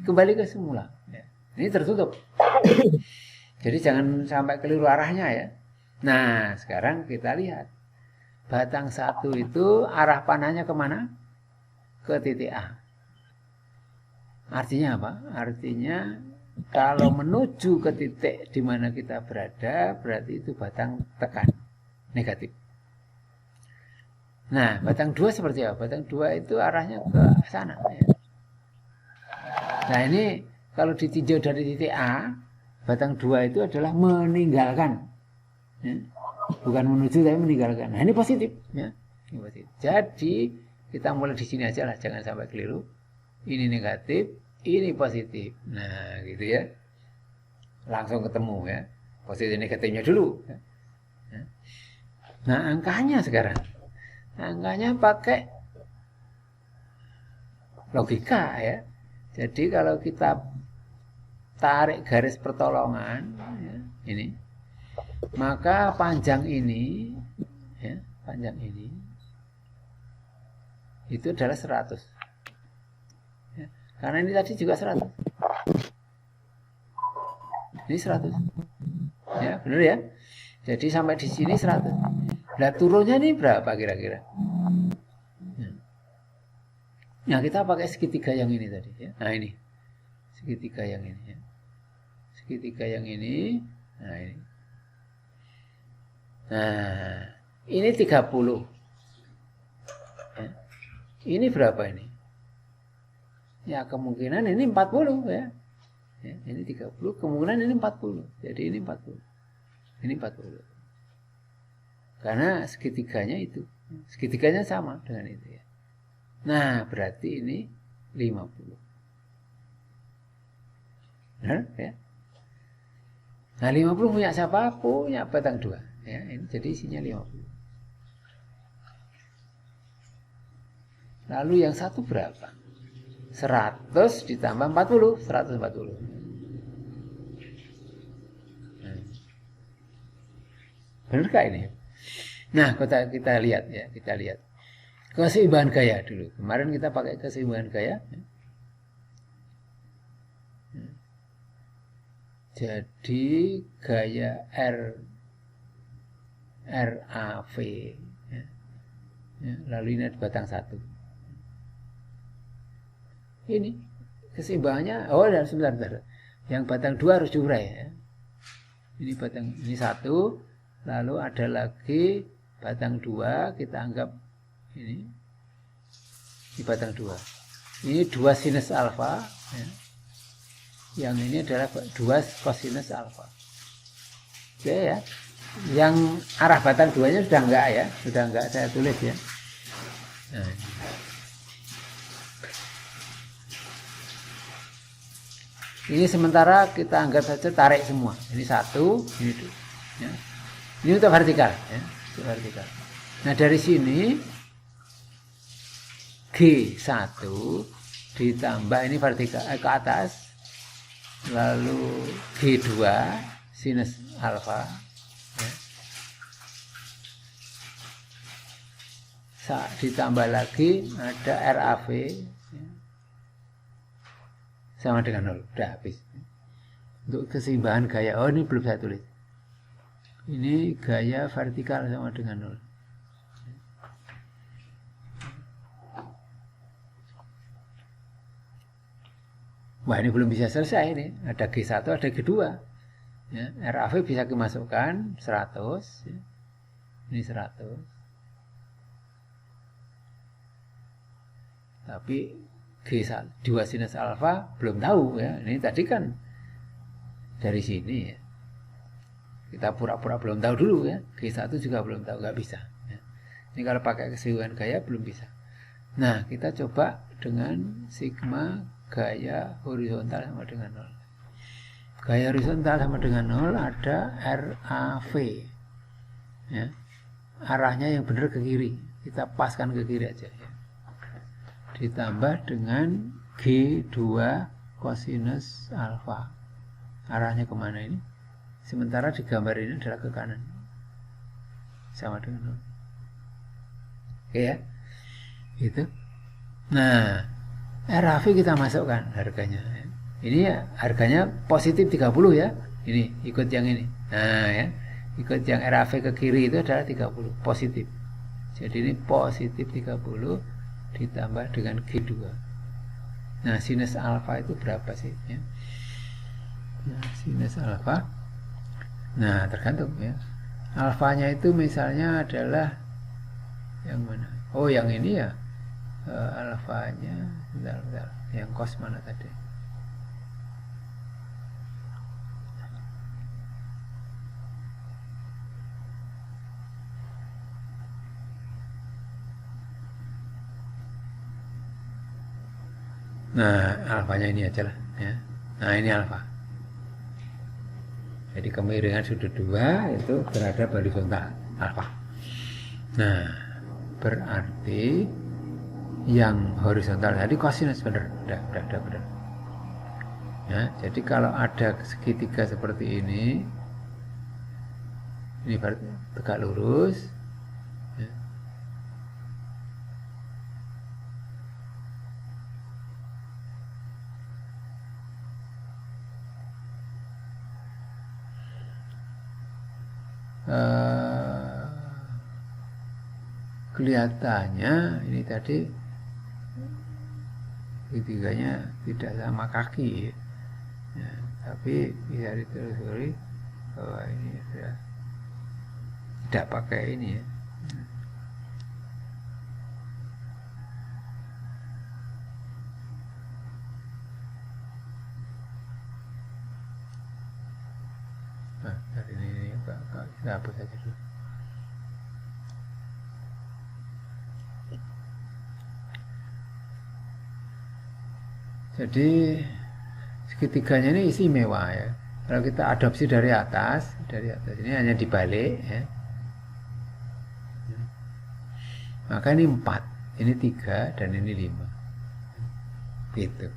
Kembali ke semula. Ya. Ini tertutup. Jadi jangan sampai keliru arahnya ya. Nah, sekarang kita lihat batang 1 itu arah panahnya kemana? Ke titik A. Artinya apa? Artinya Kalau menuju ke titik di mana kita berada, berarti itu batang tekan, negatif. Nah, batang 2 seperti apa? Batang 2 itu arahnya ke sana. Ya. Nah, ini kalau ditinjau dari titik A, batang 2 itu adalah meninggalkan. Ya. Bukan menuju, tapi meninggalkan. Nah, ini positif. Ya. Ini positif. Jadi, kita mulai di sini aja lah, jangan sampai keliru. Ini negatif, ini positif. Nah, gitu ya. Langsung ketemu ya. Positif negatifnya dulu. Nah, angkanya sekarang. Angkanya pakai logika ya. Jadi kalau kita tarik garis pertolongan ya, ini, maka panjang ini ya, panjang ini itu adalah 100. Ya, karena ini tadi juga 100. Ini 100. Ya, benar ya? Jadi sampai di sini 100. Nah, turunnya ini berapa kira-kira? Nah, kita pakai segitiga yang ini tadi ya. Nah, ini. Segitiga yang ini ya. Segitiga yang ini. Nah, ini. Nah, ini 30. Ya. Ini berapa ini? Ya, kemungkinan ini 40 ya. Ya, ini 30, kemungkinan ini 40. Jadi ini 40. Ini 40. Karena segitiganya itu. Segitiganya sama dengan itu ya. Nah, berarti ini 50. Benar ya? Nah, 50 punya siapa? Punya batang 2. Ya, ini jadi isinya 50. Lalu yang satu berapa? 100 ditambah 40, 140. Benarkah ini? Nah, kita lihat ya, kita lihat. Keseimbangan gaya dulu. Kemarin kita pakai keseimbangan gaya. Jadi gaya RAV. Ya. Ya, lalu ini ada batang 1. Ini keseimbangannya. Oh, dan sebentar. Yang batang 2 harus diurai ya. Ini batang ini 1. Lalu ada lagi batang 2, kita anggap ini batang 2. Ini 2 sinus alfa ya. Yang ini adalah 2 kosinus alfa. Oke ya. Yang arah batang 2-nya sudah enggak ya, sudah enggak saya tulis ya. Nah, ini sementara kita anggap saja tarik semua. Ini 1, ini 2 ya. Ini untuk vertikal ya, untuk vertikal. Nah, dari sini G1 ditambah ini vertikal ke atas, lalu G2 sinus alfa ya. Ditambah lagi ada RAV ya. Sama dengan 0, udah habis. Untuk keseimbangan gaya, oh ini belum saya tulis. Ini gaya vertikal sama dengan 0. Wah, ini belum bisa selesai ini. Ada G1, ada G2. Ya, RAV bisa dimasukkan 100. Ya. Ini 100. Tapi G1, 2 sinus alfa belum tahu ya. Ini tadi kan dari sini ya. Kita pura-pura belum tahu dulu ya. G1 juga belum tahu, nggak bisa. Ya. Ini kalau pakai keseimbangan gaya belum bisa. Nah, kita coba dengan sigma gaya horizontal sama dengan 0. Gaya horizontal sama dengan 0 ada RAV. Ya. Arahnya yang benar ke kiri. Kita paskan ke kiri aja ya. Ditambah dengan G2 kosinus alfa. Arahnya kemana ini? Sementara di gambar ini adalah ke kanan. Sama dengan 0. Oke ya. Gitu. Nah, RAV kita masukkan harganya. Ini ya, harganya positif 30 ya. Ini ikut yang ini. Nah ya, ikut yang RAV ke kiri itu adalah 30 positif. Jadi ini positif 30 ditambah dengan G2. Nah, sinus alfa itu berapa sih ya? Nah, sinus alfa. Nah, tergantung ya. Alfanya itu misalnya adalah yang mana? Oh, yang ini ya. Alfanya, bentar. Yang cos mana tadi? Nah, alfanya ini aja lah ya. Nah, ini alfa. Jadi kemiringan sudut 2 itu terhadap horizontal alfa. Nah, berarti yang horizontal tadi kosinus benar. Udah benar. Ya, jadi kalau ada segitiga seperti ini berarti tegak lurus. Ya. Kelihatannya ini tadi segitiganya tidak sama kaki ya, tapi bisa ditelusuri bahwa ini sudah tidak pakai ini ya. Nah, dari ini kita hapus saja dulu. Jadi segitiganya ini istimewa ya. Kalau kita adopsi dari atas ini hanya dibalik ya. Maka ini 4, ini 3 dan ini 5. Gitu.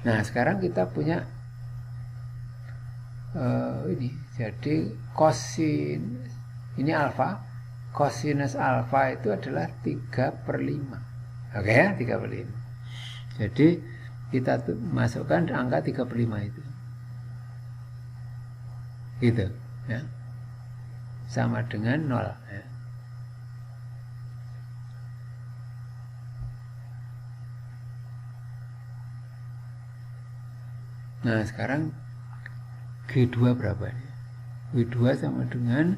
Nah, sekarang kita punya ini. Jadi kosinus ini alfa. Kosinus alfa itu adalah 3/5. Oke ya, 3/5. Jadi kita masukkan angka 3/5 itu. Gitu ya. Sama dengan 0 ya. Nah, sekarang G2 berapa nih? G2 sama dengan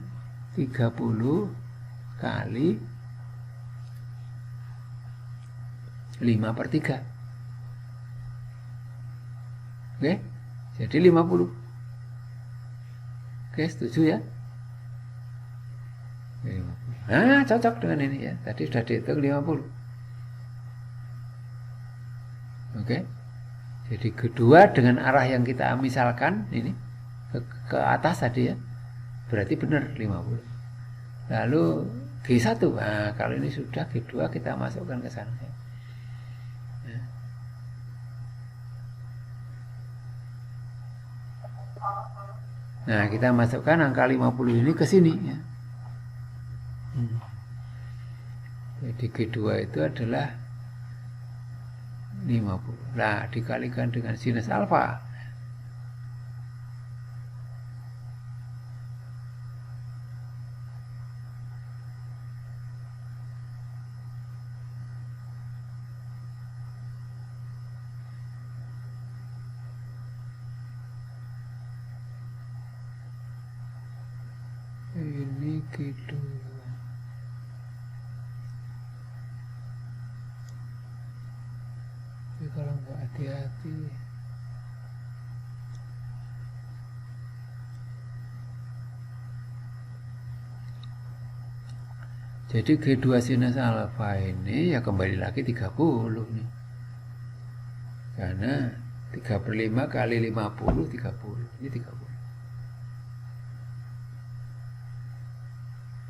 30 kali 5/3. Oke, jadi 50. Oke, setuju ya? Nah, cocok dengan ini ya. Tadi sudah dihitung 50. Oke. Jadi kedua dengan arah yang kita misalkan ini ke atas tadi ya. Berarti benar 50. Lalu G1. Nah, kalau ini sudah G2 kita masukkan ke sana ya. Nah, kita masukkan angka 50 ini ke sini ya. Jadi G2 itu adalah 50. Nah, dikalikan dengan sinus alfa. Ini gitu. Tapi kalau nggak hati-hati, jadi G2 sinus alfa ini ya kembali lagi 30 nih. Karena 3/5 kali 50 30. Ini 30.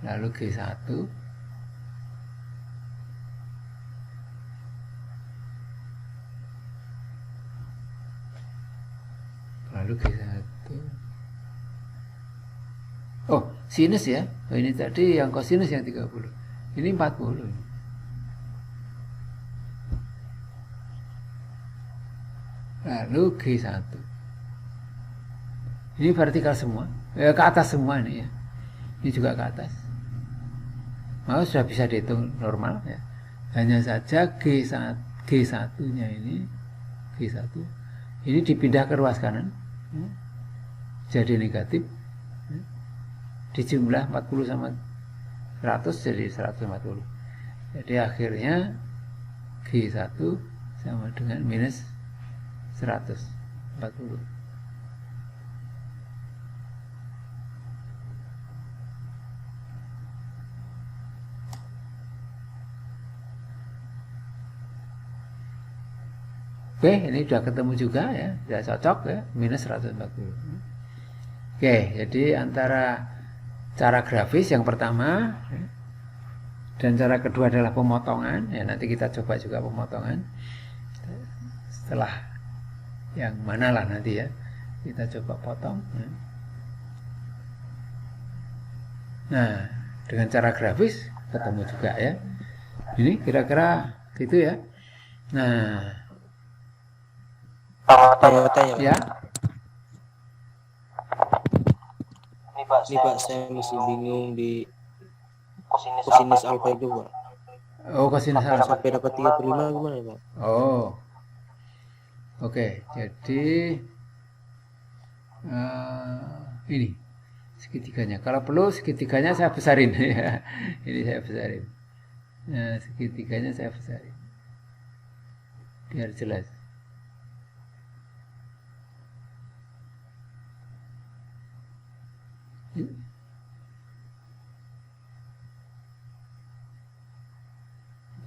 Lalu G1 lalu G1 oh sinus ya. Oh, ini tadi yang kosinus yang 30, ini 40. Lalu G1 ini vertikal semua ke atas semua nih ya. Ini juga ke atas. Mau sudah bisa dihitung normal ya. Hanya saja G1 nya ini G1 ini dipindah ke ruas kanan jadi negatif, dijumlah 40 sama 100 jadi 140. Jadi akhirnya G1 sama dengan minus 140. Oke, ini sudah ketemu juga ya, sudah cocok ya, minus 140. Oke, jadi antara cara grafis yang pertama dan cara kedua adalah pemotongan. Ya, nanti kita coba juga pemotongan. Setelah yang mana lah nanti ya, kita coba potong. Nah, dengan cara grafis ketemu juga ya. Ini kira-kira gitu ya. Nah, ya. Ini Pak, saya masih bingung di kosinus alfa itu Pak. Oh, kosinus alfa. Sampai dapat 35 gimana Pak? Oh, oke. Jadi ini segitiganya. Kalau perlu segitiganya saya besarin ya. Ini saya besarin. Nah, segitiganya saya besarin biar jelas. Itu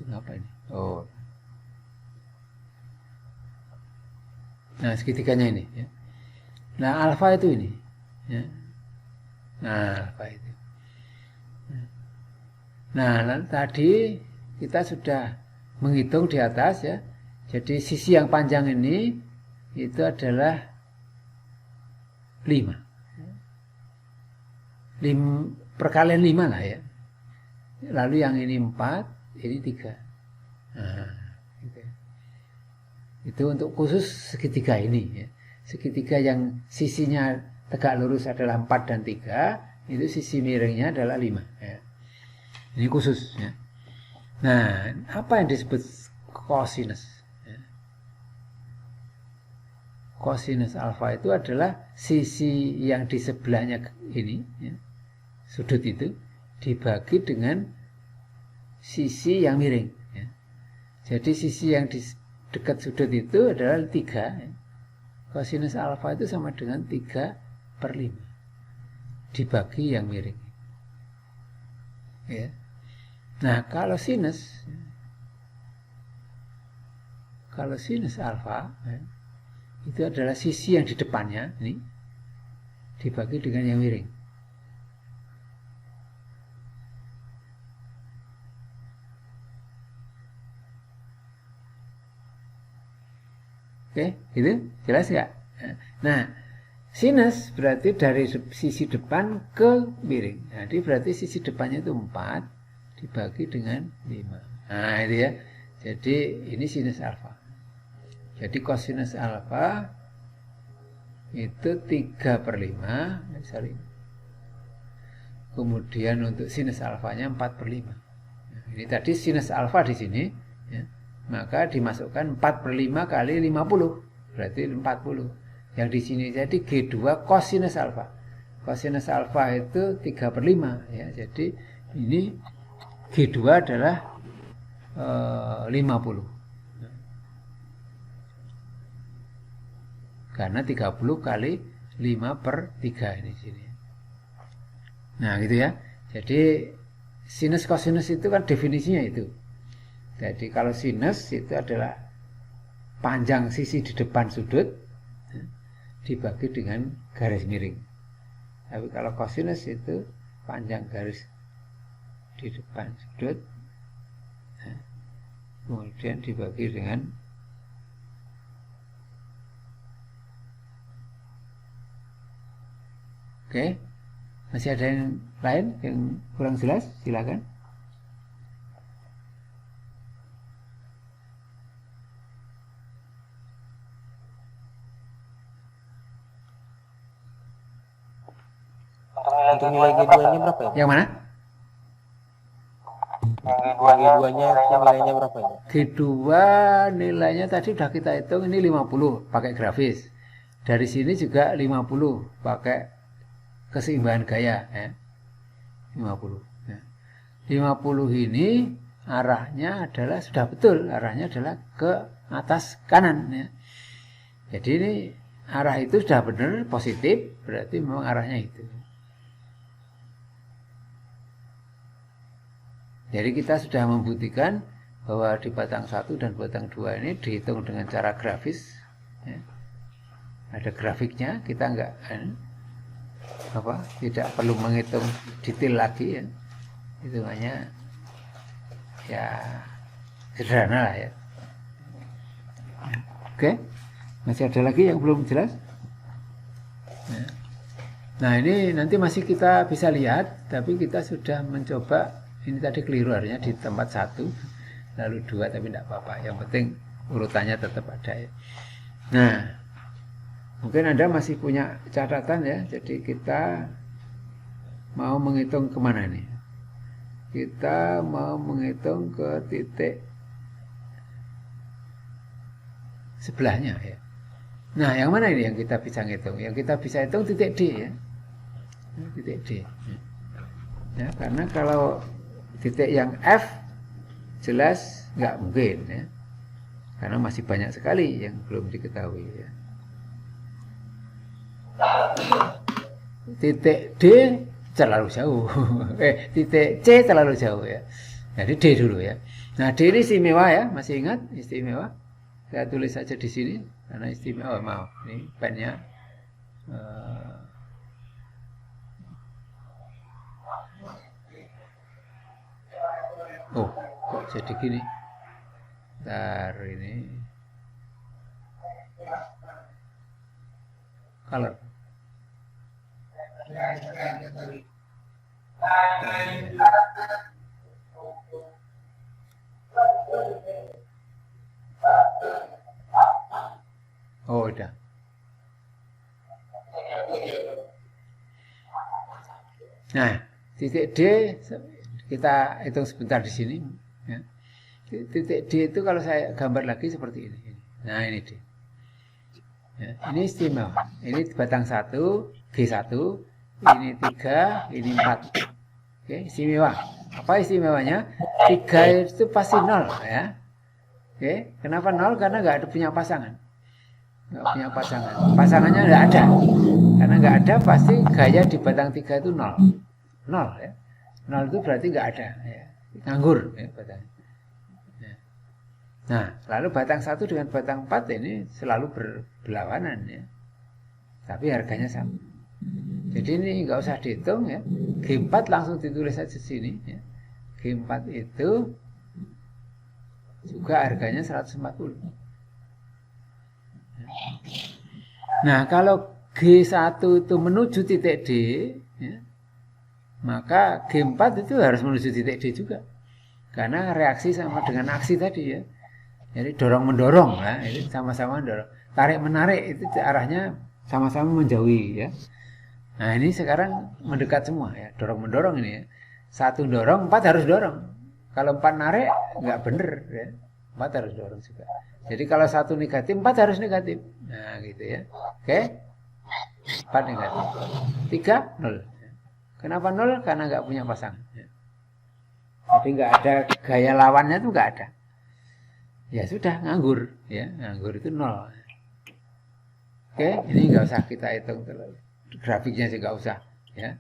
apa ini? Oh. Nah, segitiganya ini ya. Nah, alfa itu ini ya. Nah, alfa itu. Nah, tadi kita sudah menghitung di atas ya. Jadi sisi yang panjang ini itu adalah 5. Perkalian 5 lah ya. Lalu yang ini 4, ini 3. Nah, gitu. Itu untuk khusus segitiga ini ya. Segitiga yang sisinya tegak lurus adalah 4 dan 3, itu sisi miringnya adalah 5 ya. Ini khusus ya. Nah, apa yang disebut kosinus? Ya. Kosinus alfa itu adalah sisi yang di sebelahnya ini ya. Sudut itu dibagi dengan sisi yang miring ya. Jadi sisi yang di dekat sudut itu adalah 3 ya. Kosinus alfa itu sama dengan 3/5 dibagi yang miring ya. Nah, kalau sinus alfa ya, itu adalah sisi yang di depannya ini dibagi dengan yang miring. Oke, itu jelas nggak? Nah, sinus berarti dari sisi depan ke miring. Jadi berarti sisi depannya itu 4 dibagi dengan 5. Nah, itu ya. Jadi ini sinus alfa. Jadi kosinus alfa itu 3/5. Sorry. Kemudian untuk sinus alfanya 4/5. Nah, ini tadi sinus alfa di sini ya. Maka dimasukkan 4/5 kali 50 berarti 40 yang di sini. Jadi G2 kosinus alfa. Kosinus alfa itu 3/5 ya. Jadi ini G2 adalah 50 karena 30 kali 5/3 ini sini. Nah, gitu ya. Jadi sinus kosinus itu kan definisinya itu. Jadi kalau sinus itu adalah panjang sisi di depan sudut dibagi dengan garis miring. Tapi kalau kosinus itu panjang garis di depan sudut kemudian dibagi dengan Oke. Masih ada yang lain yang kurang jelas? Silakan. Untuk nilai G2-nya berapa ya? Yang mana? G2-nya nilainya berapa ya? G2 nilainya tadi sudah kita hitung, ini 50 pakai grafis. dari sini juga 50 pakai keseimbangan gaya ya. 50 ya. 50 ini arahnya adalah sudah betul, arahnya adalah ke atas kanan ya. Jadi ini arah itu sudah benar positif, berarti memang arahnya itu. Jadi kita sudah membuktikan bahwa di batang 1 dan batang 2 ini dihitung dengan cara grafis ya. Ada grafiknya, kita tidak perlu menghitung detail lagi ya. Hitungannya ya sederhana lah ya. Oke, masih ada lagi yang belum jelas? Nah ini nanti masih kita bisa lihat, tapi kita sudah mencoba. Ini tadi keliru, artinya di tempat 1 lalu 2, tapi tidak apa-apa, yang penting urutannya tetap ada ya. Nah mungkin Anda masih punya catatan ya. Jadi kita mau menghitung kemana nih? Kita mau menghitung ke titik sebelahnya ya. Nah yang mana ini yang kita bisa hitung? Yang kita bisa hitung titik D ya. Titik D ya, karena kalau titik yang F jelas nggak mungkin ya, karena masih banyak sekali yang belum diketahui ya. Titik D terlalu jauh, titik C terlalu jauh ya. Jadi D dulu ya. Nah D ini istimewa ya, masih ingat istimewa? Saya tulis saja di sini karena istimewa. Oh, maaf, ini pennya. Oh, kok jadi gini? Bentar ini. Color. Oh, udah. Nah, titik D kita hitung sebentar di sini. Ya. Titik D itu kalau saya gambar lagi seperti ini. Nah, ini D. Ya, ini istimewa. Ini batang 1, G1, ini 3, ini 4. Oke, istimewa. Apa istimewanya? 3 itu pasti 0 ya. Oke, kenapa 0? Karena nggak ada punya pasangan. Nggak punya pasangan. Pasangannya nggak ada. Karena nggak ada, pasti gaya di batang 3 itu 0. 0 ya. 0 itu berarti nggak ada ya. Nganggur ya batang. Nah, lalu batang 1 dengan batang 4 ini selalu berlawanan ya. Tapi harganya sama. Jadi ini nggak usah dihitung ya. G4 langsung ditulis saja di sini ya. G4 itu juga harganya 140. Nah, kalau G1 itu menuju titik D ya, maka G4 itu harus menuju titik D juga. Karena reaksi sama dengan aksi tadi ya. Jadi dorong-mendorong ya, itu sama-sama dorong. Tarik-menarik itu arahnya sama-sama menjauhi ya. Nah ini sekarang mendekat semua ya, dorong-mendorong ini ya. 1 dorong, 4 harus dorong. Kalau 4 narik nggak bener ya, 4 harus dorong juga. Jadi kalau 1 negatif, 4 harus negatif. Nah gitu ya. Oke, 4 negatif. 3, 0. Kenapa 0? Karena nggak punya pasangan. Jadi nggak ada gaya lawannya tuh nggak ada. Ya sudah, nganggur ya, nganggur itu 0. Oke, ini nggak usah kita hitung terlalu, grafiknya sih nggak usah ya,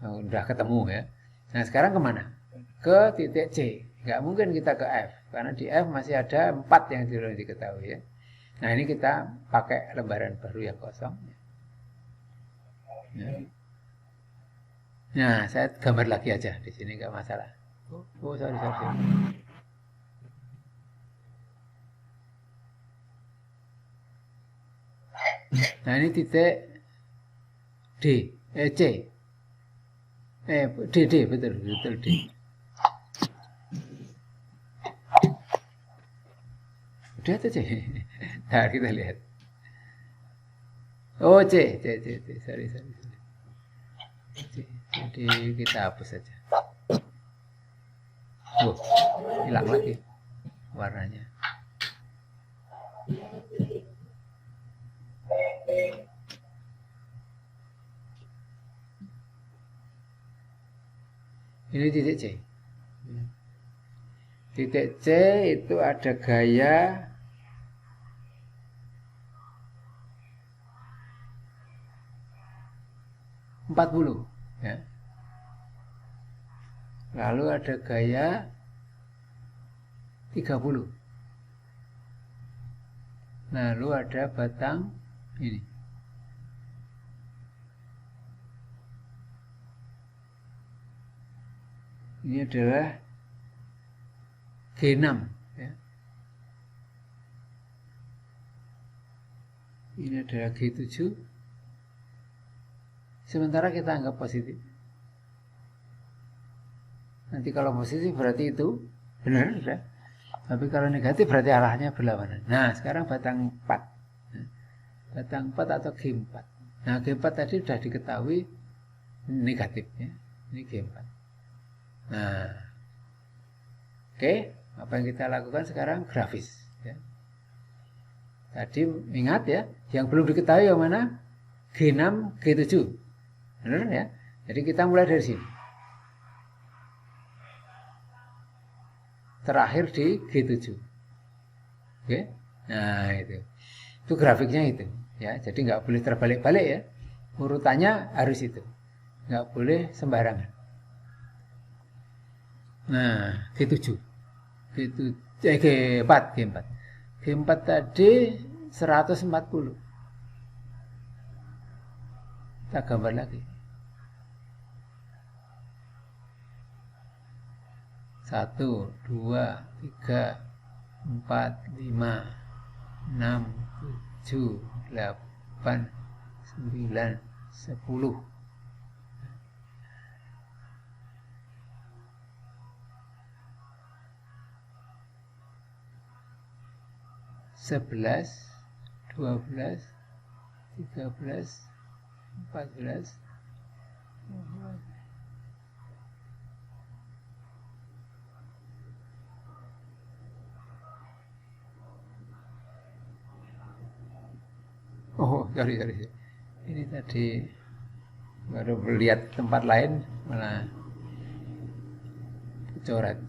udah ketemu ya. Nah sekarang kemana? Ke titik C. Nggak mungkin kita ke F, karena di F masih ada 4 yang belum diketahui ya. Nah ini kita pakai lembaran baru yang kosong ya. Nah saya gambar lagi aja di sini, nggak masalah. Sorry. Nah ini titik D, C, D, betul D. Udah tuh C. Nah kita lihat. Oh C, sorry. C. Jadi kita hapus saja. Oh, hilang lagi warnanya. Ini titik C. Titik C itu ada gaya empat puluh, ya. Lalu ada gaya 30. Lalu ada batang ini. Ini adalah G6, ya. Ini adalah G7. Sementara kita anggap positif. Nanti kalau positif berarti itu benar, ya. Tapi kalau negatif berarti arahnya berlawanan. Nah, sekarang batang 4. Batang 4 atau G4. Nah, G4 tadi sudah diketahui negatif, ya. Ini G4. Nah, oke, apa yang kita lakukan sekarang grafis, ya. Tadi ingat, ya, yang belum diketahui yang mana? G6, G7. Benar, ya? Jadi kita mulai dari sini. Terakhir di G7. Oke. Nah, itu grafiknya itu, ya. Jadi nggak boleh terbalik-balik, ya. Urutannya harus itu. Nggak boleh sembarangan. Nah, G7. G4. G4 tadi 140. Kita gambar lagi. 1, 2, 3, 4, 5, 6, 7, 8, 9, 10. 11, 12, 13, 14, 15. Oh, sorry. Ini tadi baru melihat tempat lain malah coret.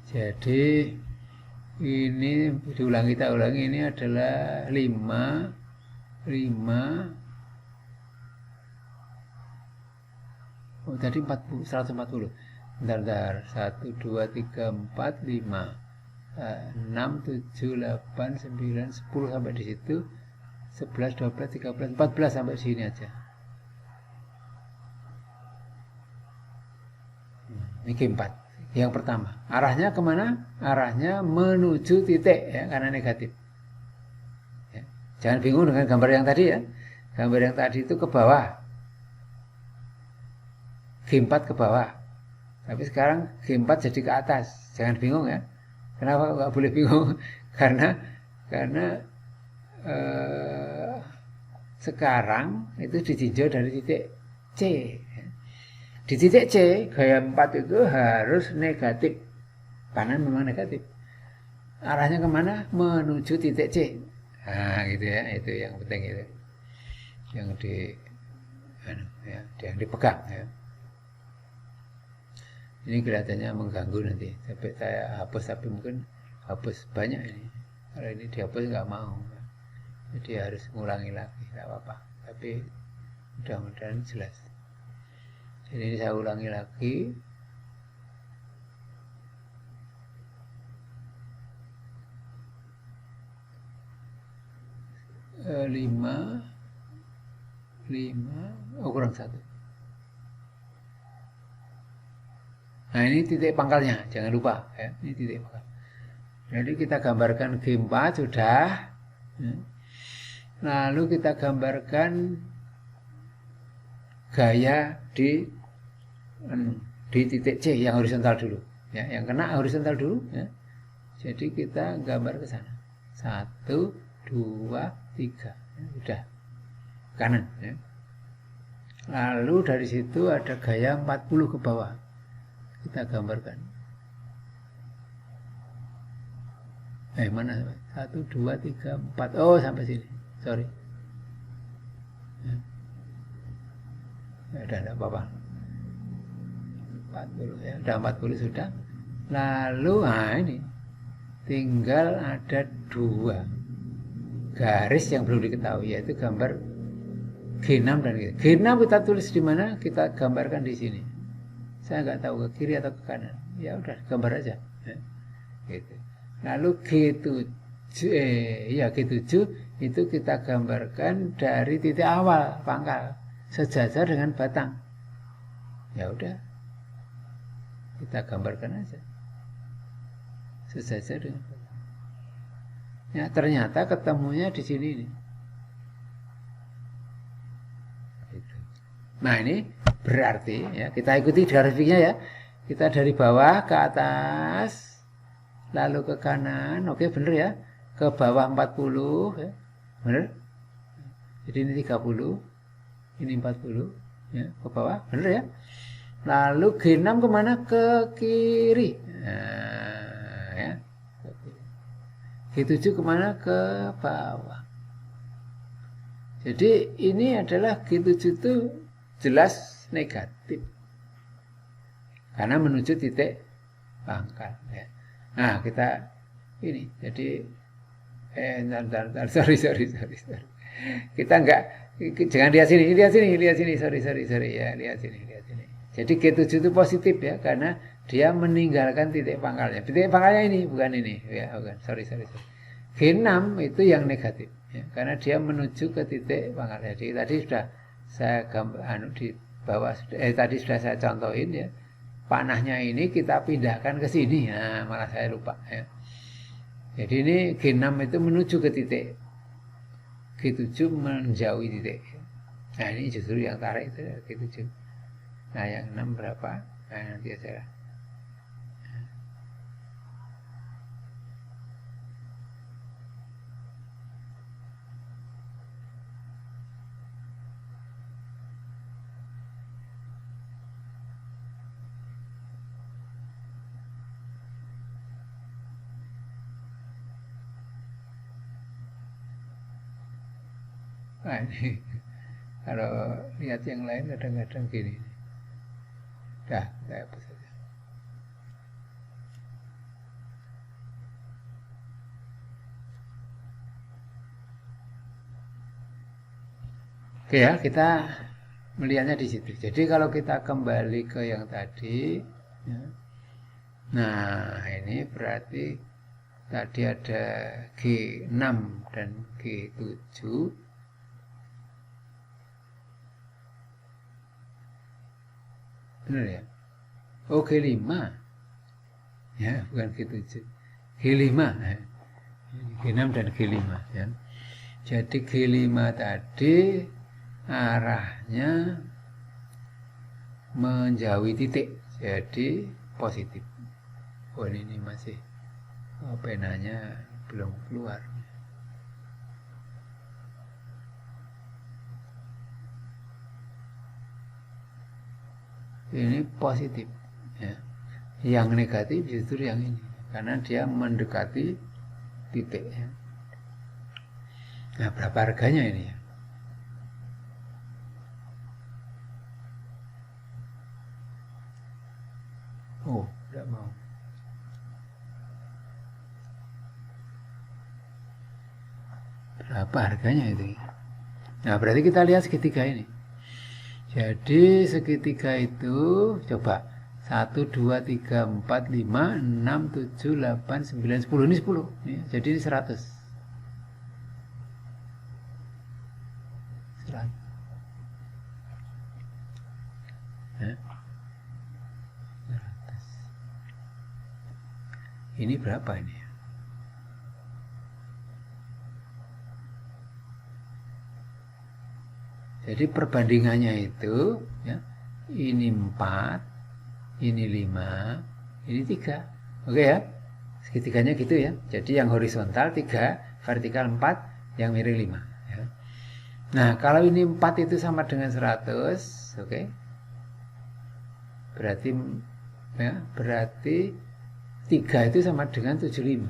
Jadi ini kita ulangi, ini adalah 5. Oh, tadi 40, 140. Bentar. 1, 2, 3, 4, 5, 6, 7, 8, 9, 10 sampai di situ. 11, 12, 13, 14 sampai sini aja. Ini G4. Yang pertama, arahnya kemana? Arahnya menuju titik, ya, karena negatif. Ya. Jangan bingung dengan gambar yang tadi, ya. Gambar yang tadi itu ke bawah. G4 ke bawah. Tapi sekarang G4 jadi ke atas. Jangan bingung, ya. Kenapa nggak boleh bingung? karena sekarang itu ditinjau dari titik C. Di titik C, gaya 4 itu harus negatif. Kanan memang negatif. Arahnya kemana? Menuju titik C. Nah, gitu, ya. Itu yang penting itu. Yang dipegang, ya. Ini kelihatannya mengganggu nanti. Sampai saya hapus, tapi mungkin hapus banyak ini. Kalau ini dihapus nggak mau. Jadi harus ngulangi lagi, nggak apa-apa. Tapi mudah-mudahan jelas. Jadi ini saya ulangi lagi. Lima, kurang 1. Nah, ini titik pangkalnya, jangan lupa, ya. Ini titik pangkal. Jadi kita gambarkan G4 sudah. Ya. Lalu kita gambarkan gaya di titik C yang horizontal dulu, ya, yang kena horizontal dulu, ya. Jadi kita gambar ke sana. 1, 2, 3, ya, udah kanan, ya. Lalu dari situ ada gaya 40 ke bawah, kita gambarkan. Mana? 1, 2, 3, 4. Oh, sampai sini. Sorry. Ya, udah enggak apa-apa. 40 ya. Udah 40 sudah. Lalu, ini. Tinggal ada 2 garis yang belum diketahui, yaitu gambar G6 dan G6. G6 kita tulis di mana? Kita gambarkan di sini. Saya nggak tahu ke kiri atau ke kanan. Ya udah, gambar aja. Ya. Gitu. Lalu G7 itu kita gambarkan dari titik awal pangkal sejajar dengan batang. Ya udah, kita gambarkan aja sejajar dengan batang. Ya ternyata ketemunya di sini nih. Nah ini berarti ya kita ikuti grafiknya ya. Kita dari bawah ke atas, lalu ke kanan, oke bener ya. Ke bawah 40 ya. Bener? Jadi ini 30, ini 40 ya, ke bawah, bener ya. Lalu G6 kemana? Ke kiri. Nah, ya. G7 kemana? Ke bawah. Jadi ini adalah G7 itu jelas negatif karena menuju titik pangkal ya. Nah kita ini jadi sorry. Kita enggak, jangan lihat sini sorry ya, lihat sini. Jadi G7 itu positif ya karena dia meninggalkan titik pangkalnya. Titik pangkalnya ini bukan ini ya, bukan. Sorry. G6 itu yang negatif ya, karena dia menuju ke titik pangkal. Jadi tadi sudah saya di bawah tadi sudah saya contohin ya. Panahnya ini kita pindahkan ke sini. Nah, malah saya lupa ya. Jadi ini G6 itu menuju ke titik. G7 menjauhi titik. Nah, ini justru yang tarik itu G7. Nah, yang 6 berapa? Nah, nanti aja. Nah, ini kalau lihat yang lain kadang-kadang gini. Dah, saya hapus saja. Oke ya, kita melihatnya di situ. Jadi kalau kita kembali ke yang tadi, ya. Nah ini berarti tadi ada G6 dan G7. Benar ya? Oh G5 ya, bukan G7, G5 ya. G6 dan G5 ya. Jadi G5 tadi arahnya menjauhi titik, jadi positif. Oh ini masih penanya belum keluar. Ini positif ya. Yang negatif justru yang ini karena dia mendekati titik ya. Nah berapa harganya ini ya? Oh tidak mau. Berapa harganya itu ya? Nah berarti kita lihat segitiga ini. Jadi segitiga itu coba 1, 2, 3, 4, 5, 6, 7, 8, 9, 10. Ini 10 ya, jadi ini 100. 100 ya. 100. Ini berapa ini? Jadi perbandingannya itu ya, ini 4, ini 5, ini 3. Oke ya. Segitiganya gitu ya. Jadi yang horizontal 3, vertikal 4, yang miring 5 ya. Nah, kalau ini 4 itu sama dengan 100, oke. Berarti ya, berarti 3 itu sama dengan 75.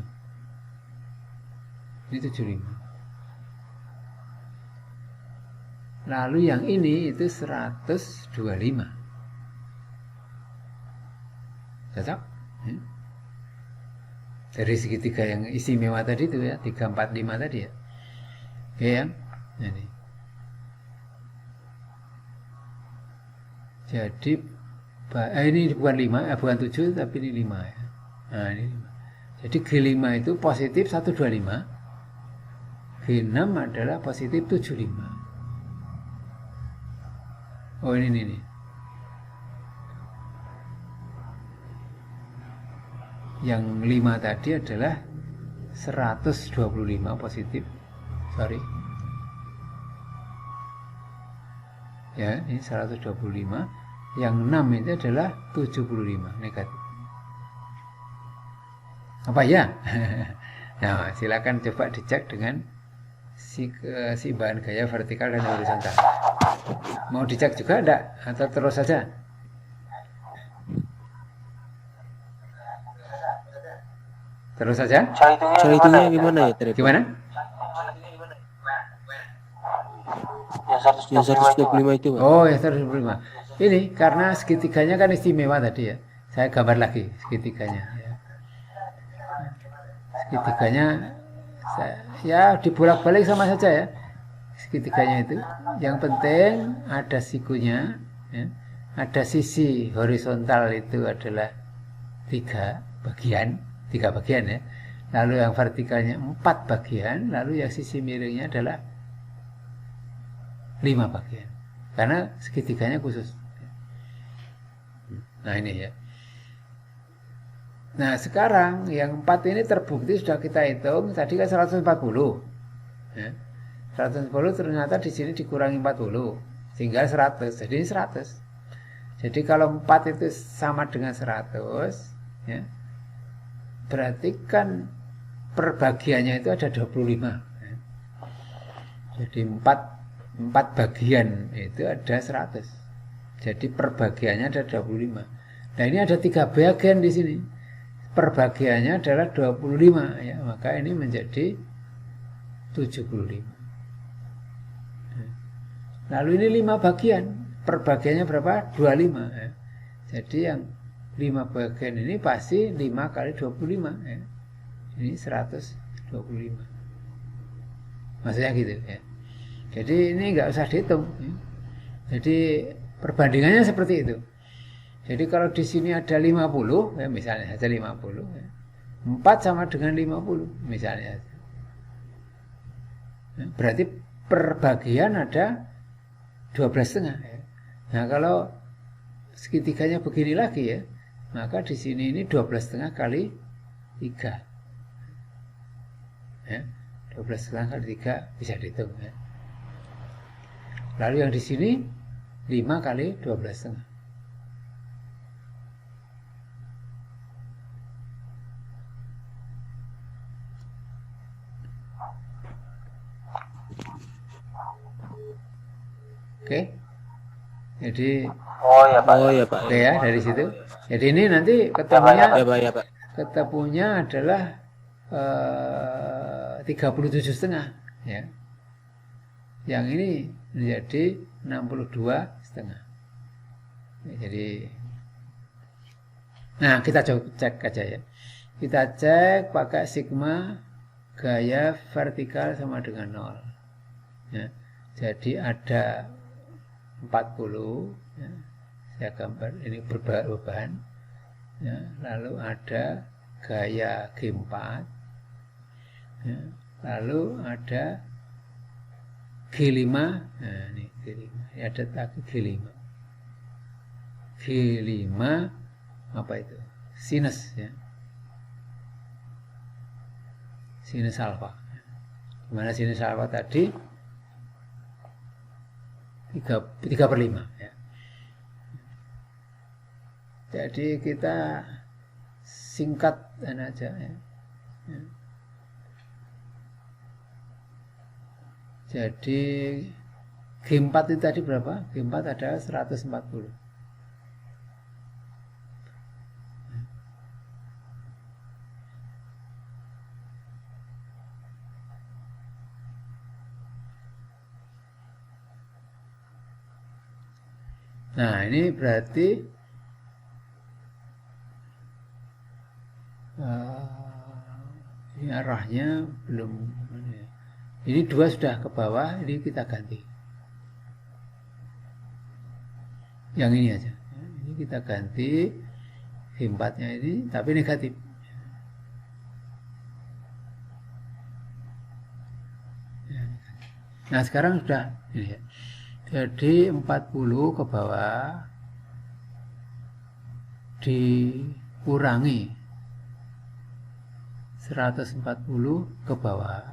Ini 75. Lalu yang ini itu 125. Cocok? Dari segitiga yang istimewa tadi itu ya, 345 tadi ya. Oke ya. Ini. Jadi ini bukan 5, bukan 7 tapi ini 5 ya. Nah, ini 5. Jadi G5 itu positif 125. G6 adalah positif 75. Oh ini. Yang 5 tadi adalah 125 positif. Sorry. Ya, ini 125. Yang 6 itu adalah 75 negatif. Apa ya? Nah, silakan coba dicek dengan si bahan gaya vertikal dan horizontal. Mau dicek juga enggak? Atau terus saja? Terus saja? Cara hitungnya gimana ya tadi? Gimana? Yang 125 itu, Pak. Oh, ya 125. Ini karena segitiganya kan istimewa tadi ya. Saya gambar lagi segitiganya. Ya. Segitiganya ya dibolak-balik sama saja ya. Segitiganya itu. Yang penting ada sikunya, ya. Ada sisi horizontal itu adalah 3 bagian ya. Lalu yang vertikalnya 4 bagian, lalu yang sisi miringnya adalah 5 bagian. Karena segitiganya khusus. Nah ini ya. Nah sekarang yang 4 ini terbukti sudah kita hitung. Tadi kan 140 ya. 140 ternyata di sini dikurangi 40 tinggal 100. Jadi ini 100. Jadi kalau 4 itu sama dengan 100 ya, berarti kan perbagiannya itu ada 25 ya. Jadi 4 bagian itu ada 100. Jadi perbagiannya ada 25. Nah ini ada 3 bagian di sini. Perbagiannya adalah 25 ya, maka ini menjadi 75. Lalu ini 5 bagian. Perbagiannya berapa? 25 ya. Jadi yang 5 bagian ini pasti 5 kali 25 ya. Ini 125. Maksudnya gitu ya. Jadi ini enggak usah dihitung ya. Jadi perbandingannya seperti itu. Jadi kalau di sini ada 50 ya, misalnya saja 50 ya. 4 sama dengan 50 misalnya. Ya, berarti perbagian ada 12,5 ya. Nah, kalau segitiganya begini lagi ya, maka di sini ini 12,5 kali 3. Ya, 12,5 kali 3 bisa dihitung ya. Lalu yang di sini 5 kali 12,5. Oke. Jadi Oh ya Pak. oke ya dari situ. Jadi ini nanti ketemunya Ya Pak. ketemunya adalah 37,5 ya. Yang ini menjadi 62,5. Ya, jadi nah kita coba cek aja ya. Kita cek pakai sigma gaya vertikal sama dengan 0 ya. Jadi ada 40 ya. Saya gambar ini beban ya. Lalu ada gaya G4 ya. Lalu ada G5. Nah ini G5 ya, ada lagi G5 apa itu, sinus ya, sinus alfa. Dimana sinus alfa tadi 3/5 ya. Jadi kita singkat aja ya. Jadi G4 itu tadi berapa? G4 adalah 140. Nah, ini berarti ini arahnya belum. Ini 2 sudah ke bawah, ini kita ganti. Yang ini aja. Ini kita ganti V4-nya ini, tapi negatif. Nah, sekarang sudah ini ya. Jadi 40 ke bawah dikurangi 140 ke bawah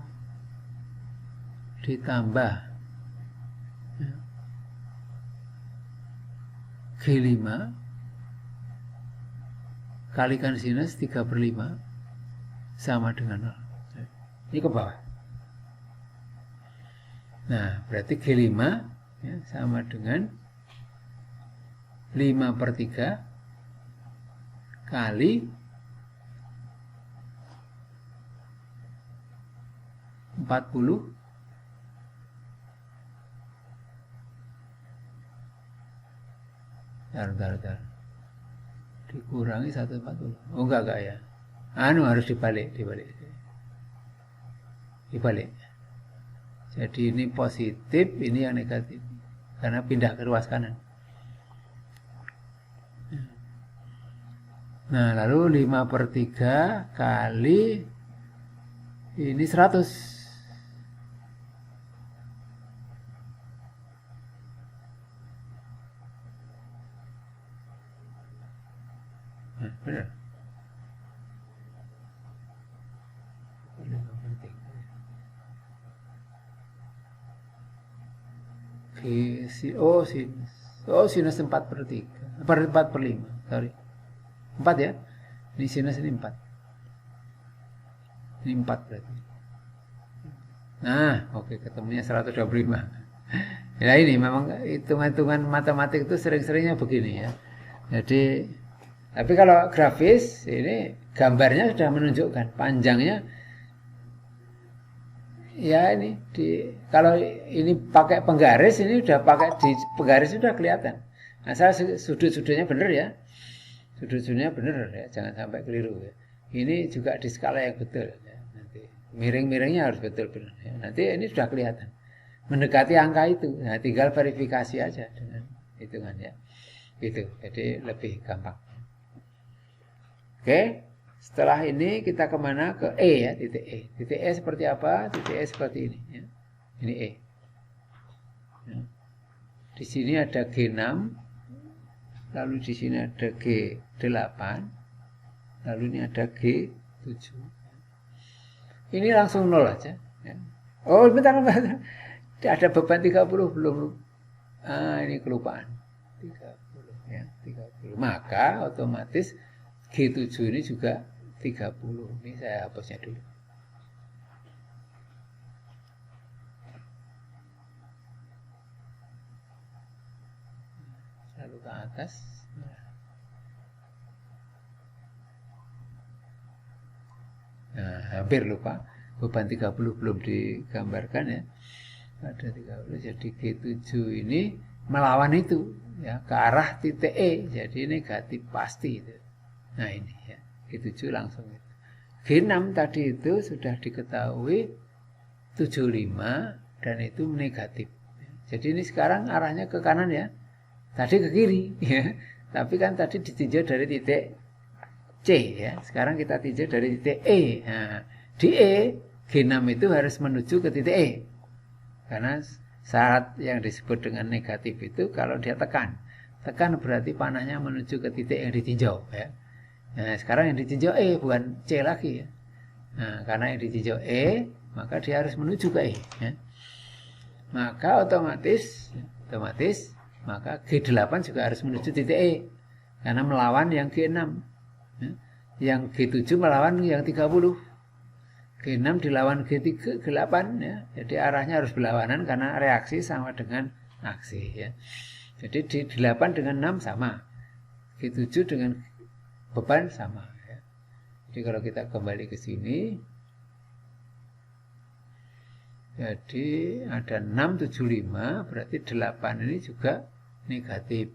ditambah G5 kalikan sinus 3/5 sama dengan 0. Ini ke bawah. Nah, berarti G5 ya, sama dengan 5/3 kali 40 Bentar. Dikurangi 140. Oh enggak ya. Harus dibalik. Jadi ini positif, ini yang negatif. Karena pindah ke ruas kanan. Nah, lalu 5/3 kali ini 100. Benar. Sinus 4/3. 4/5. Sorry. 4 ya. Ini sinus ini 4. Ini 4 berarti. Nah, oke, ketemunya 125. Ya ini memang hitung-hitungan matematik itu sering-seringnya begini ya. Jadi tapi kalau grafis ini gambarnya sudah menunjukkan panjangnya. Ya ini kalau ini pakai penggaris, ini udah pakai di penggaris sudah kelihatan. Asal sudut-sudutnya benar ya. Sudut-sudutnya benar ya, jangan sampai keliru ya. Ini juga di skala yang betul ya. Nanti miring-miringnya harus betul benar ya. Nanti ini sudah kelihatan. Mendekati angka itu. Nah, tinggal verifikasi aja dengan hitungannya. Gitu. Jadi lebih gampang. Oke, setelah ini kita kemana? Ke E ya, titik E. Titik E seperti apa? Titik E seperti ini. Ya. Ini E. Ya. Di sini ada G6, lalu di sini ada G8, lalu ini ada G7. Ini langsung 0 aja. Ya. Oh, bentar. Ada beban 30 belum. Ini kelupaan. 30 ya, 30. Maka otomatis G7 ini juga 30. Ini saya hapusnya dulu. Lalu ke atas. Nah, hampir lupa. Beban 30 belum digambarkan ya. Ada 30. Jadi G7 ini melawan itu ya, ke arah titik E. Jadi negatif pasti itu. Nah ini ya, G7 langsung itu. G6 tadi itu sudah diketahui 75 dan itu negatif. Jadi ini sekarang arahnya ke kanan ya. Tadi ke kiri ya. Tapi kan tadi ditinjau dari titik C ya. Sekarang kita tinjau dari titik E. Nah, di E G6 itu harus menuju ke titik E. Karena syarat yang disebut dengan negatif itu kalau dia tekan. Tekan berarti panahnya menuju ke titik yang ditinjau ya. Nah, sekarang yang ditinjau E bukan C lagi ya. Nah, karena yang ditinjau E, maka dia harus menuju ke E ya. Maka otomatis maka G8 juga harus menuju titik E. Karena melawan yang G6 ya. Yang G7 melawan yang 30. G6 dilawan G8 ya. Jadi arahnya harus berlawanan karena reaksi sama dengan aksi ya. Jadi di 8 dengan 6 sama. G7 dengan beban sama ya. Jadi kalau kita kembali ke sini, jadi ada 675, berarti 8 ini juga negatif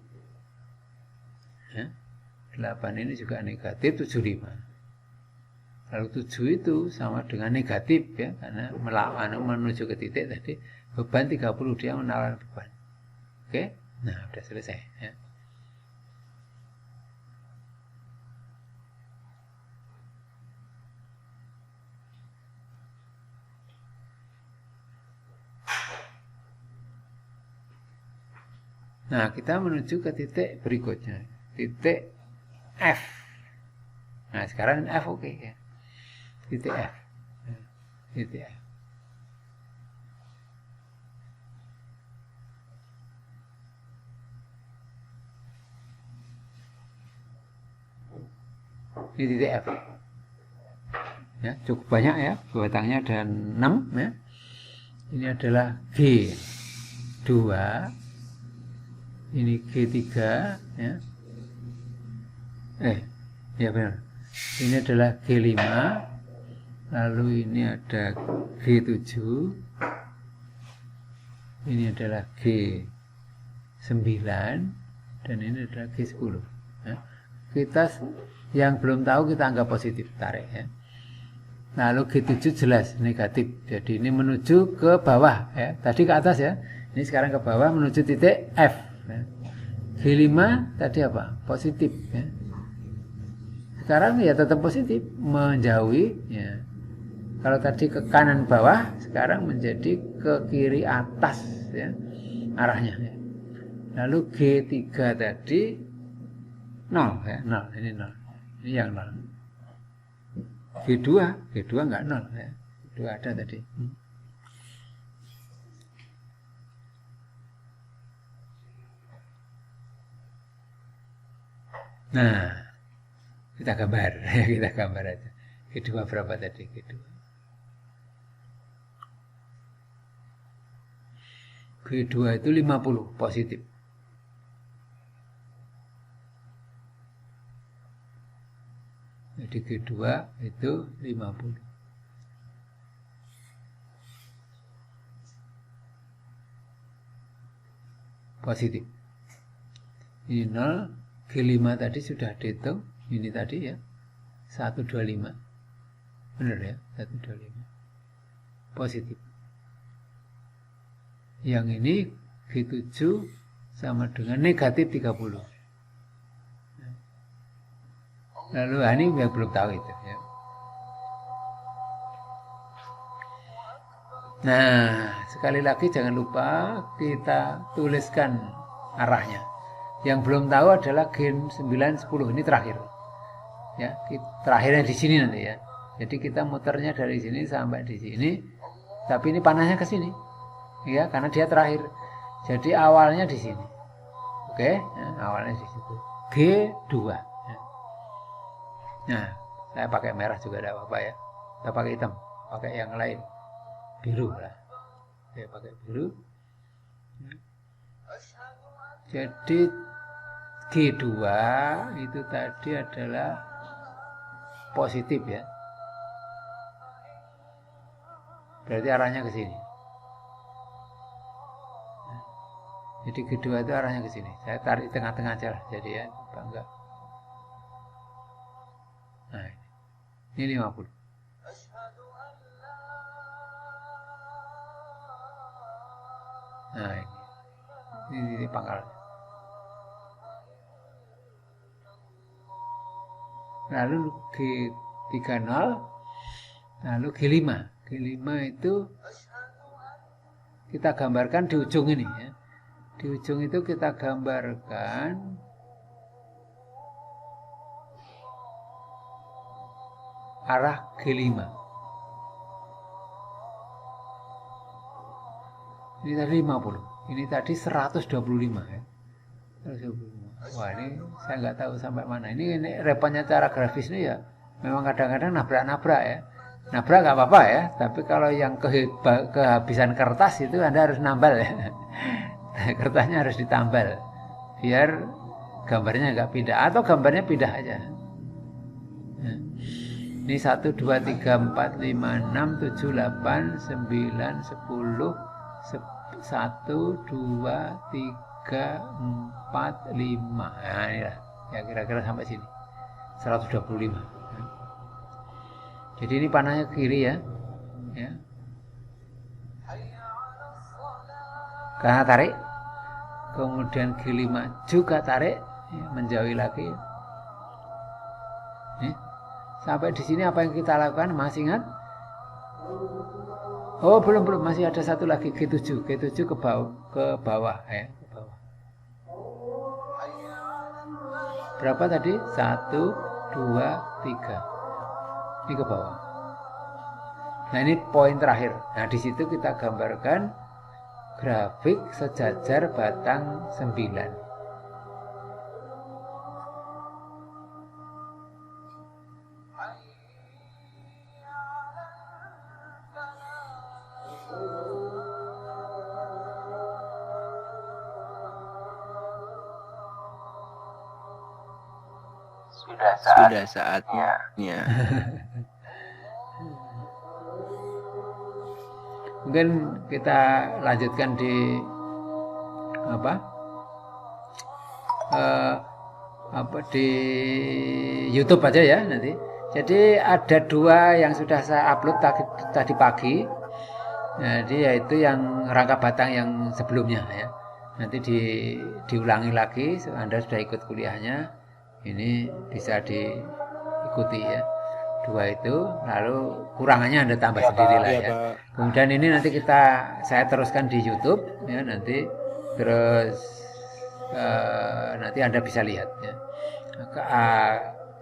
Ya. 8 ini juga negatif 75. Lalu 7 itu sama dengan negatif ya, karena melawan menuju ke titik tadi beban 30 dia menawan beban. Oke, nah udah selesai ya. Nah, kita menuju ke titik berikutnya, titik F. Nah, sekarang F oke ya. Titik F. Titik F. Ini titik F. Ya, cukup banyak ya, batangnya ada 6 ya. Ini adalah G2. Ini G3 ya. Ya benar. Ini adalah G5. Lalu ini ada G7. Ini adalah G9 dan ini adalah G10 ya. Kita yang belum tahu kita anggap positif, tarik ya. Lalu G7 jelas negatif. Jadi ini menuju ke bawah ya. Tadi ke atas ya. Ini sekarang ke bawah menuju titik F ya. G5 tadi apa? Positif ya. Sekarang ya tetap positif, menjauhi ya. Kalau tadi ke kanan bawah, sekarang menjadi ke kiri atas ya, arahnya ya. Lalu G3 tadi 0 ya, 0, ini 0. Ini yang 0. G2 enggak 0 ya. G2 ada tadi. Nah, kita gambar ya, kita gambar aja. G2 berapa tadi? G2 itu 50 positif. Jadi G2 itu 50. Positif. Ini 0, G5 tadi sudah dihitung, ini tadi ya. 125. Benar ya, 125. Positif. Yang ini G7 sama dengan negatif 30. Lalu ini yang belum tahu itu ya. Nah, sekali lagi jangan lupa kita tuliskan arahnya. Yang belum tahu adalah Gen 9, 10 ini terakhir. Ya, terakhirnya di sini nanti ya. Jadi kita muternya dari sini sampai di sini. Tapi ini panahnya ke sini. Ya, karena dia terakhir. Jadi awalnya di sini. Oke, ya, awalnya di situ. G2. Ya. Nah, saya pakai merah juga tidak apa-apa ya. Kita pakai hitam, pakai yang lain. Biru lah. Saya pakai biru. Ya. Jadi G2 itu tadi adalah positif ya. Berarti arahnya ke sini. Jadi G2 itu arahnya ke sini. Saya tarik tengah-tengah aja lah. Jadi ya, enggak. Nah, ini 50. Nah, ini pangkalnya. Lalu G30, lalu G5. G5 itu kita gambarkan di ujung ini ya. Di ujung itu kita gambarkan arah G5. Ini tadi 50. Ini tadi 125 ya. 125. Wah, ini saya nggak tahu sampai mana. Ini repotnya cara grafis ini ya. Memang kadang-kadang nabrak-nabrak ya. Nabrak nggak apa-apa ya. Tapi kalau yang kehabisan kertas itu Anda harus nambal ya. Kertasnya harus ditambal biar gambarnya nggak pindah atau gambarnya pindah aja. Ini 1, 2, 3, 4, 5, 6, 7, 8, 9, 10, 1, 2, 3, 4, 5. Nah, inilah Ya kira-kira sampai sini. 125. Jadi ini panahnya ke kiri ya. Ya. Karena tarik. Kemudian G5 juga tarik, ya, menjauhi lagi. Nih. Sampai di sini apa yang kita lakukan? Masih ingat? Oh, belum, masih ada satu lagi G7 ke bawah ya, ke bawah. Berapa tadi? 1 2 3. Ini ke bawah. Nah, ini poin terakhir. Nah, di situ kita gambarkan grafik sejajar batang 9. Sudah saatnya. Mungkin kita lanjutkan di di YouTube aja ya nanti. Jadi ada 2 yang sudah saya upload tadi pagi. Jadi yaitu yang rangka batang yang sebelumnya ya. Nanti diulangi lagi. Anda sudah ikut kuliahnya. Ini bisa diikuti ya. 2 itu, lalu kurangannya Anda tambah sendiri lah ya. Kemudian ini nanti saya teruskan di YouTube ya, nanti terus nanti Anda bisa lihat ya.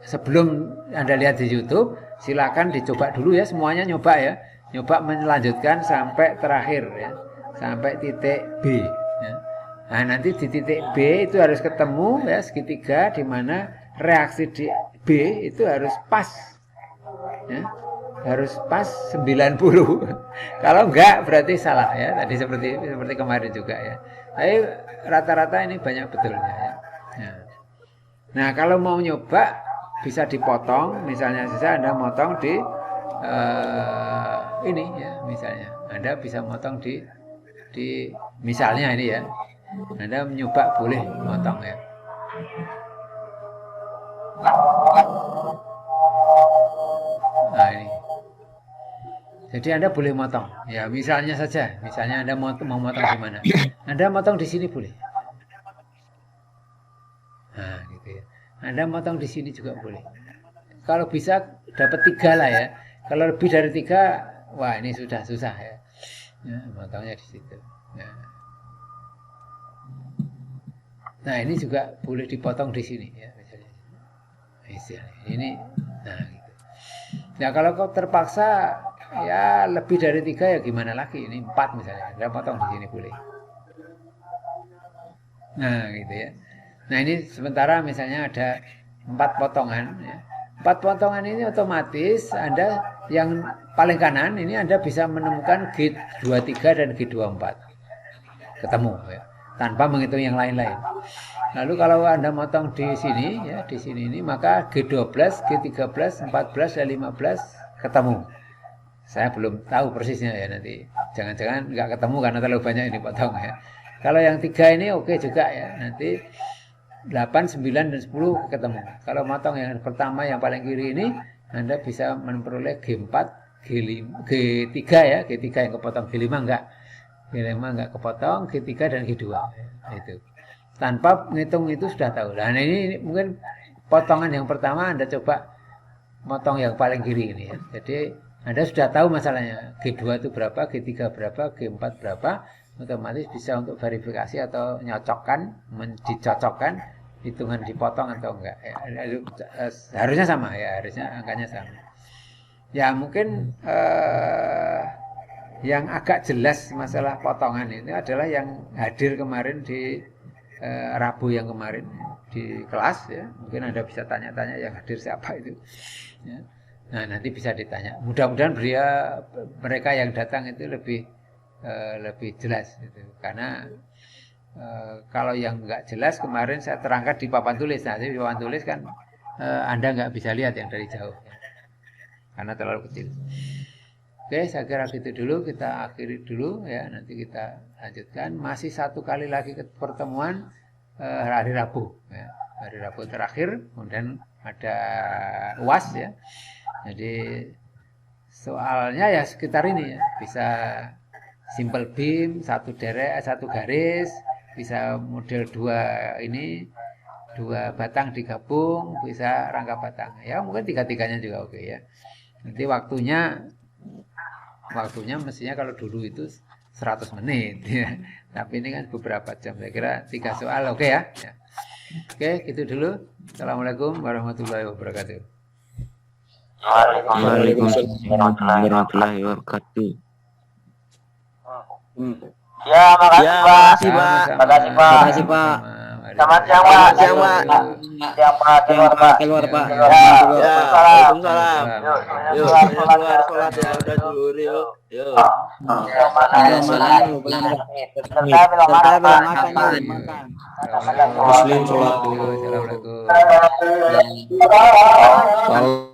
Sebelum Anda lihat di YouTube, silakan dicoba dulu ya, semuanya nyoba ya. Nyoba melanjutkan sampai terakhir ya. Sampai titik B ya. Nah, nanti di titik B itu harus ketemu ya segitiga di mana reaksi di B itu harus pas. Ya, harus pas 90. Kalau enggak berarti salah ya. Tadi seperti kemarin juga ya. Tapi rata-rata ini banyak betulnya ya. Nah, kalau mau nyoba bisa dipotong, misalnya saja Anda motong di ini ya, misalnya Anda bisa motong di misalnya ini ya. Anda nyoba boleh motong ya. Nah, ini. Jadi Anda boleh motong. Ya, misalnya Anda mau motong di mana? Anda motong di sini boleh. Nah, gitu ya. Anda motong di sini juga boleh. Kalau bisa dapat 3 lah ya. Kalau lebih dari 3, wah ini sudah susah ya. Ya, motongnya di situ. Ya. Nah, ini juga boleh dipotong di sini ya, misalnya. Ini, nah gitu. Nah, kalau kau terpaksa ya lebih dari 3 ya gimana lagi? Ini 4 misalnya, Anda potong di sini boleh. Nah, gitu ya. Nah, ini sementara misalnya ada 4 potongan ya. 4 potongan ini otomatis Anda yang paling kanan ini Anda bisa menemukan G23 dan G24. Ketemu ya, tanpa menghitung yang lain-lain. Lalu kalau Anda motong di sini ya, di sini ini maka G12, G13, 14 dan 15 ketemu. Saya belum tahu persisnya ya, nanti jangan-jangan nggak ketemu karena terlalu banyak ini potong ya. Kalau yang 3 ini oke juga ya, nanti 8, 9 dan 10 ketemu. Kalau motong yang pertama yang paling kiri ini Anda bisa memperoleh G4, G5, G3 ya, G3 yang kepotong, G5 enggak. G5 enggak kepotong, G3 dan G2 itu. Tanpa ngitung itu sudah tahu. Nah, ini mungkin potongan yang pertama Anda coba motong yang paling kiri ini ya. Jadi Anda sudah tahu masalahnya. G2 itu berapa, G3 berapa, G4 berapa. Otomatis bisa untuk verifikasi atau nyocokkan, dicocokkan hitungan dipotong atau enggak ya, harusnya sama ya, harusnya angkanya sama ya. Mungkin yang agak jelas masalah potongan ini adalah yang hadir kemarin di Rabu yang kemarin di kelas ya. Mungkin Anda bisa tanya-tanya yang hadir siapa itu ya. Nah, nanti bisa ditanya, mudah-mudahan mereka yang datang itu lebih jelas gitu. Karena kalau yang nggak jelas kemarin saya terangkan di papan tulis. Nah, di papan tulis kan Anda nggak bisa lihat yang dari jauh ya, karena terlalu kecil. Oke, saya kira gitu dulu, kita akhiri dulu ya, nanti kita lanjutkan. Masih 1 kali lagi pertemuan hari Rabu ya. hari Rabu terakhir, kemudian ada UAS ya. Jadi soalnya ya sekitar ini ya, bisa simple beam, satu derek, satu garis, bisa model dua batang digabung, bisa rangka batang. Ya mungkin tiga-tiganya juga oke ya. Nanti waktunya mestinya kalau dulu itu 100 menit ya. Tapi ini kan beberapa jam. Saya kira 3 soal oke ya. Ya. Oke, gitu dulu. Assalamualaikum warahmatullahi wabarakatuh. Waalaikumsalam warahmatullahi wabarakatuh. Ya, makasih, Pak. Makasih, Pak. Makasih, Pak. Selamat siang, Pak. Siang, Pak. Siang, Pak. Keluar, Pak. Keluar, Pak. Waalaikumsalam. Yuk, keluar sholat ya, udah zuhur yuk. Yuk. Serta belum makan. Muslim sholat dulu. Assalamualaikum.